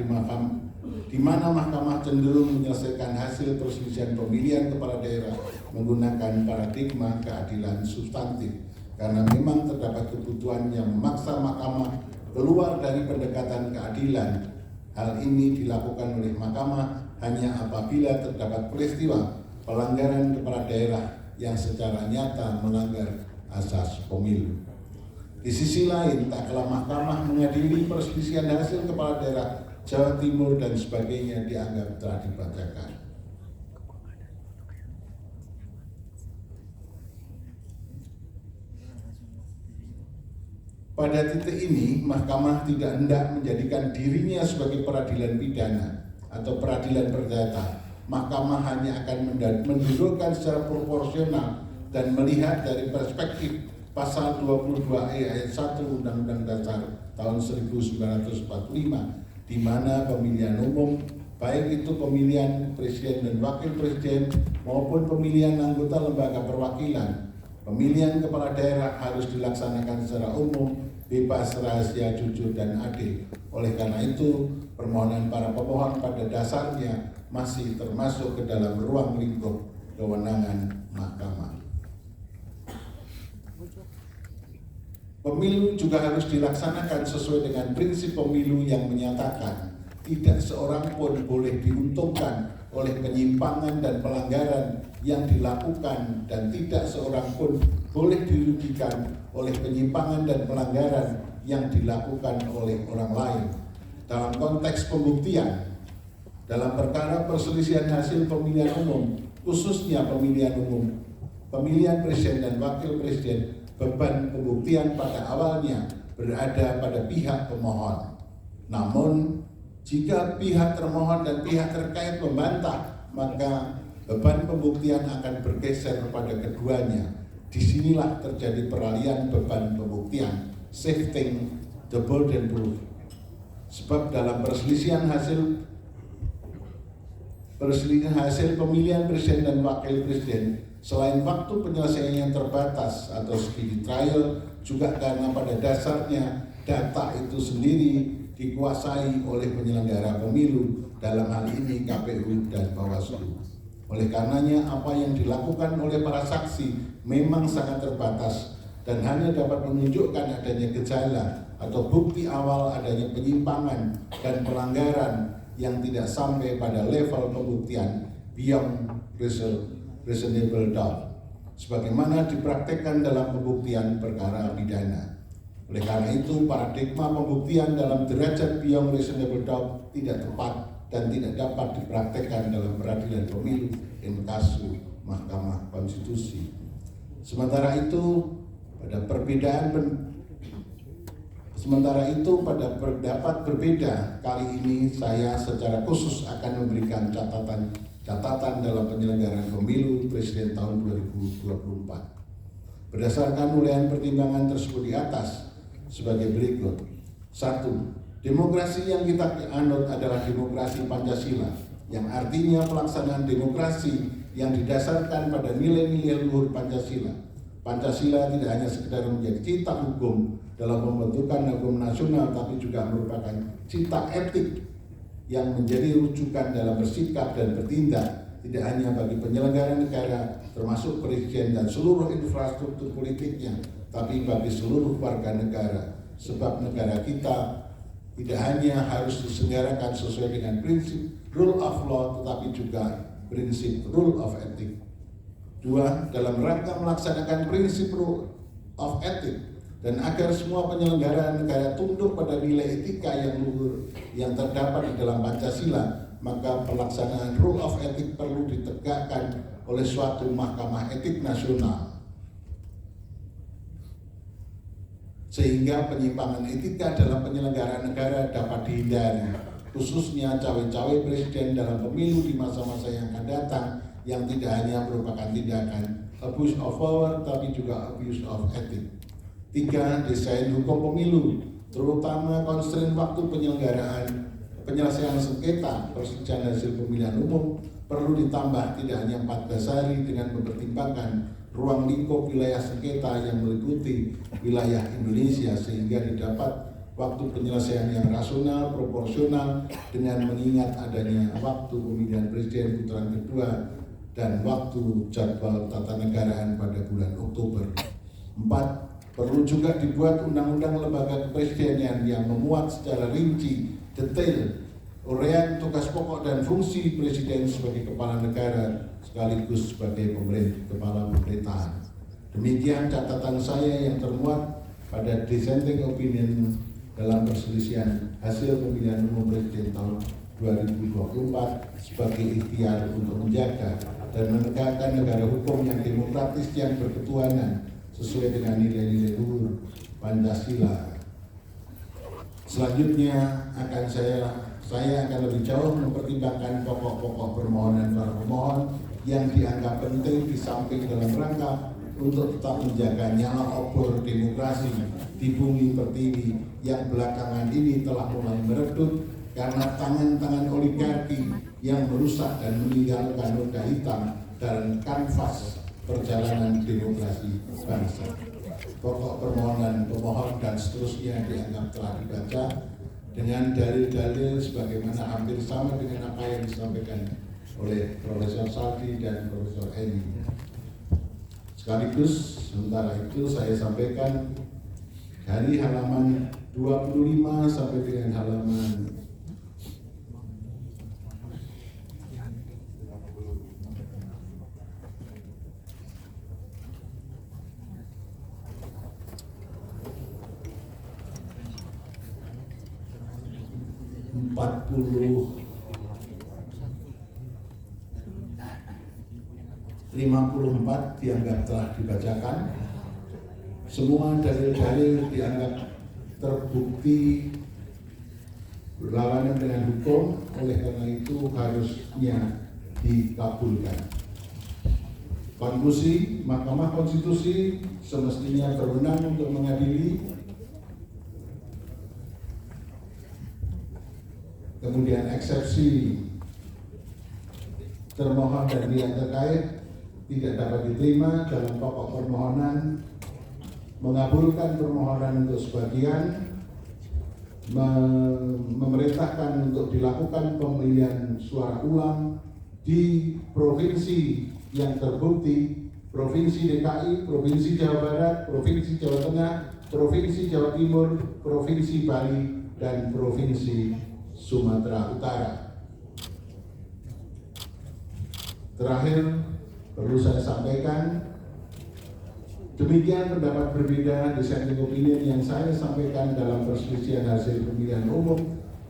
di mana mahkamah cenderung menyelesaikan hasil perselisihan pemilihan kepala daerah menggunakan paradigma keadilan substantif, karena memang terdapat kebutuhan yang memaksa mahkamah keluar dari pendekatan keadilan. Hal ini dilakukan oleh mahkamah hanya apabila terdapat peristiwa pelanggaran kepala daerah yang secara nyata melanggar asas pemilu. Di sisi lain, tak kalah mahkamah mengadili perselisihan hasil kepala daerah Jawa Timur dan sebagainya dianggap telah dibacakan. Pada titik ini, mahkamah tidak hendak menjadikan dirinya sebagai peradilan pidana atau peradilan perdata. Mahkamah hanya akan mendudukkan secara proporsional dan melihat dari perspektif Pasal 22E ayat 1 Undang-Undang Dasar tahun 1945, di mana pemilihan umum, baik itu pemilihan presiden dan wakil presiden maupun pemilihan anggota lembaga perwakilan, pemilihan kepala daerah harus dilaksanakan secara umum, bebas, rahasia, jujur, dan adil. Oleh karena itu, permohonan para pemohon pada dasarnya masih termasuk ke dalam ruang lingkup kewenangan mahkamah. Pemilu juga harus dilaksanakan sesuai dengan prinsip pemilu yang menyatakan tidak seorang pun boleh diuntungkan oleh penyimpangan dan pelanggaran yang dilakukan, dan tidak seorang pun boleh dirugikan oleh penyimpangan dan pelanggaran yang dilakukan oleh orang lain. Dalam konteks pembuktian, dalam perkara perselisihan hasil pemilihan umum, khususnya pemilihan umum, pemilihan presiden dan wakil presiden, beban pembuktian pada awalnya berada pada pihak pemohon. Namun, jika pihak termohon dan pihak terkait membantah, maka beban pembuktian akan bergeser kepada keduanya. Disinilah terjadi peralihan beban pembuktian, shifting the burden proof. Sebab dalam perselisihan hasil pemilihan presiden dan wakil presiden, selain waktu penyelesaian yang terbatas atau speedy trial, juga karena pada dasarnya data itu sendiri dikuasai oleh penyelenggara pemilu, dalam hal ini KPU dan Bawaslu. Oleh karenanya, apa yang dilakukan oleh para saksi memang sangat terbatas dan hanya dapat menunjukkan adanya gejala atau bukti awal adanya penyimpangan dan pelanggaran yang tidak sampai pada level pembuktian beyond reasonable doubt, sebagaimana dipraktekkan dalam pembuktian perkara pidana. Oleh karena itu, paradigma pembuktian dalam derajat beyond reasonable doubt tidak tepat dan tidak dapat dipraktekkan dalam peradilan pemilu in casu Mahkamah Konstitusi. Sementara itu, pada pendapat berbeda, kali ini saya secara khusus akan memberikan catatan dalam penyelenggaraan pemilu presiden tahun 2024. Berdasarkan uraian pertimbangan tersebut di atas sebagai berikut. 1. Demokrasi yang kita anut adalah demokrasi Pancasila, yang artinya pelaksanaan demokrasi yang didasarkan pada nilai-nilai luhur Pancasila. Pancasila tidak hanya sekedar menjadi cita hukum dalam pembentukan hukum nasional, tapi juga merupakan cita etik yang menjadi rujukan dalam bersikap dan bertindak, tidak hanya bagi penyelenggara negara termasuk presiden dan seluruh infrastruktur politiknya, tapi bagi seluruh warga negara. Sebab negara kita tidak hanya harus diselenggarakan sesuai dengan prinsip rule of law, tetapi juga prinsip rule of ethics. 2. Dalam rangka melaksanakan prinsip rule of ethics dan agar semua penyelenggara negara tunduk pada nilai etika yang luhur yang terdapat di dalam Pancasila, maka pelaksanaan rule of ethics perlu ditegakkan oleh suatu mahkamah etik nasional, sehingga penyimpangan etika dalam penyelenggaraan negara dapat dihindari, khususnya cawe-cawe presiden dalam pemilu di masa-masa yang akan datang, yang tidak hanya merupakan tindakan abuse of power, tapi juga abuse of ethics. 3. Desain hukum pemilu, terutama konstrain waktu penyelesaian sengketa persetujuan hasil pemilihan umum perlu ditambah tidak hanya 14 hari dengan mempertimbangkan ruang lingkup wilayah sengketa yang meliputi wilayah Indonesia sehingga didapat waktu penyelesaian yang rasional, proporsional dengan mengingat adanya waktu pemilihan presiden putaran kedua dan waktu jadwal tatanegaraan pada bulan Oktober. 4. Perlu juga dibuat undang-undang lembaga kepresidenan yang memuat secara rinci, detail, uraian tugas pokok dan fungsi presiden sebagai kepala negara sekaligus sebagai kepala pemerintahan. Demikian catatan saya yang termuat pada dissenting opinion dalam perselisihan hasil pemilihan umum presiden tahun 2024 sebagai ikhtiar untuk menjaga dan menegakkan negara hukum yang demokratis yang berketuhanan sesuai dengan nilai-nilai luhur Pancasila. Selanjutnya saya akan lebih jauh mempertimbangkan pokok-pokok permohonan para pemohon yang dianggap penting di samping dalam rangka untuk tetap menjaga nyala obor demokrasi di bumi pertiwi yang belakangan ini telah mulai meredup karena tangan-tangan oligarki yang merusak dan meninggalkan noda hitam dalam kanvas perjalanan demokrasi bangsa. Pokok permohonan pemohon dan seterusnya dianggap telah dibaca dengan dalil-dalil sebagaimana hampir sama dengan apa yang disampaikan oleh Profesor Saldi dan Profesor Eni. Sekaligus sementara itu saya sampaikan dari halaman 25 sampai dengan halaman 54 dianggap telah dibacakan. Semua dalil-dalil dianggap terbukti berlawanan dengan hukum, oleh karena itu harusnya dikabulkan. Konklusi, Mahkamah Konstitusi semestinya berwenang untuk mengadili. Kemudian eksepsi termohon dan pihak terkait tidak dapat diterima dalam pokok permohonan, mengabulkan permohonan untuk sebagian, memerintahkan untuk dilakukan pemilihan suara ulang di provinsi yang terbukti, Provinsi DKI, Provinsi Jawa Barat, Provinsi Jawa Tengah, Provinsi Jawa Timur, Provinsi Bali, dan Provinsi Sumatera Utara. Terakhir, perlu saya sampaikan, demikian pendapat berbeda dissenting opinion yang saya sampaikan dalam perselisihan hasil pemilihan umum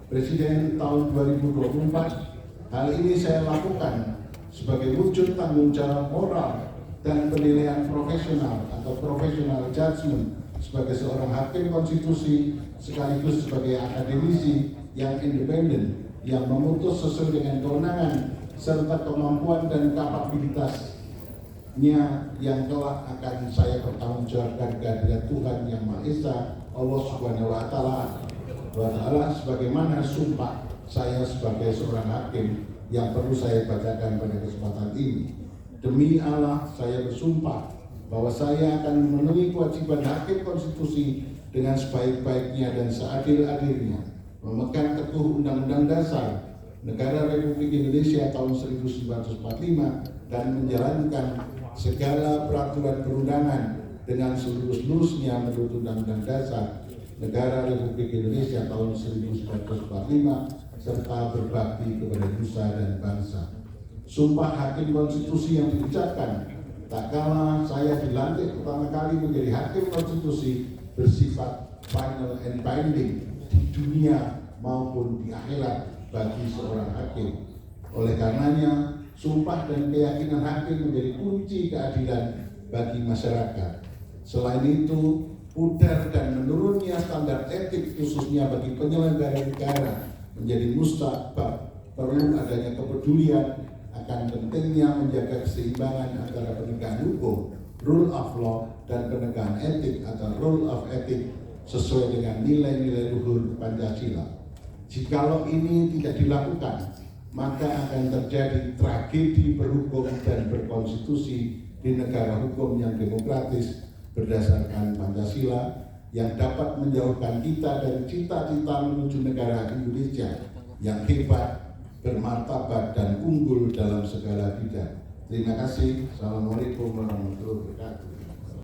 Presiden tahun 2024. Hal ini saya lakukan sebagai wujud tanggung jawab moral dan penilaian profesional atau professional judgment sebagai seorang hakim konstitusi sekaligus sebagai akademisi yang independen yang memutus sesuai dengan kewenangan serta kemampuan dan kapabilitasnya yang telah akan saya pertanggungjawabkan kehadirat Tuhan Yang Maha Esa Allah Subhanahu wa Ta'ala sebagaimana sumpah saya sebagai seorang hakim yang perlu saya bacakan pada kesempatan ini. Demi Allah saya bersumpah bahwa saya akan memenuhi kewajiban hakim konstitusi dengan sebaik-baiknya dan seadil-adilnya, memegang teguh Undang-Undang Dasar Negara Republik Indonesia tahun 1945 dan menjalankan segala peraturan perundangan dengan seluruh-seluruhnya menurut Undang-Undang Dasar Negara Republik Indonesia tahun 1945 serta berbakti kepada nusa dan bangsa. Sumpah hakim konstitusi yang diucapkan tak kala saya dilantik pertama kali menjadi hakim konstitusi bersifat final and binding di dunia maupun di akhirat bagi seorang hakim. Oleh karenanya, sumpah dan keyakinan hakim menjadi kunci keadilan bagi masyarakat. Selain itu, pudar dan menurunnya standar etik khususnya bagi penyelenggara negara menjadi mustabab. Perlu adanya kepedulian akan pentingnya menjaga keseimbangan antara penegakan hukum rule of law dan penegakan etik atau rule of ethic sesuai dengan nilai-nilai luhur Pancasila. Jikalau ini tidak dilakukan, maka akan terjadi tragedi berhukum dan berkonstitusi di negara hukum yang demokratis berdasarkan Pancasila yang dapat menjauhkan kita dari cita-cita menuju negara Indonesia yang hebat, bermartabat dan unggul dalam segala bidang. Terima kasih. Assalamualaikum warahmatullahi wabarakatuh.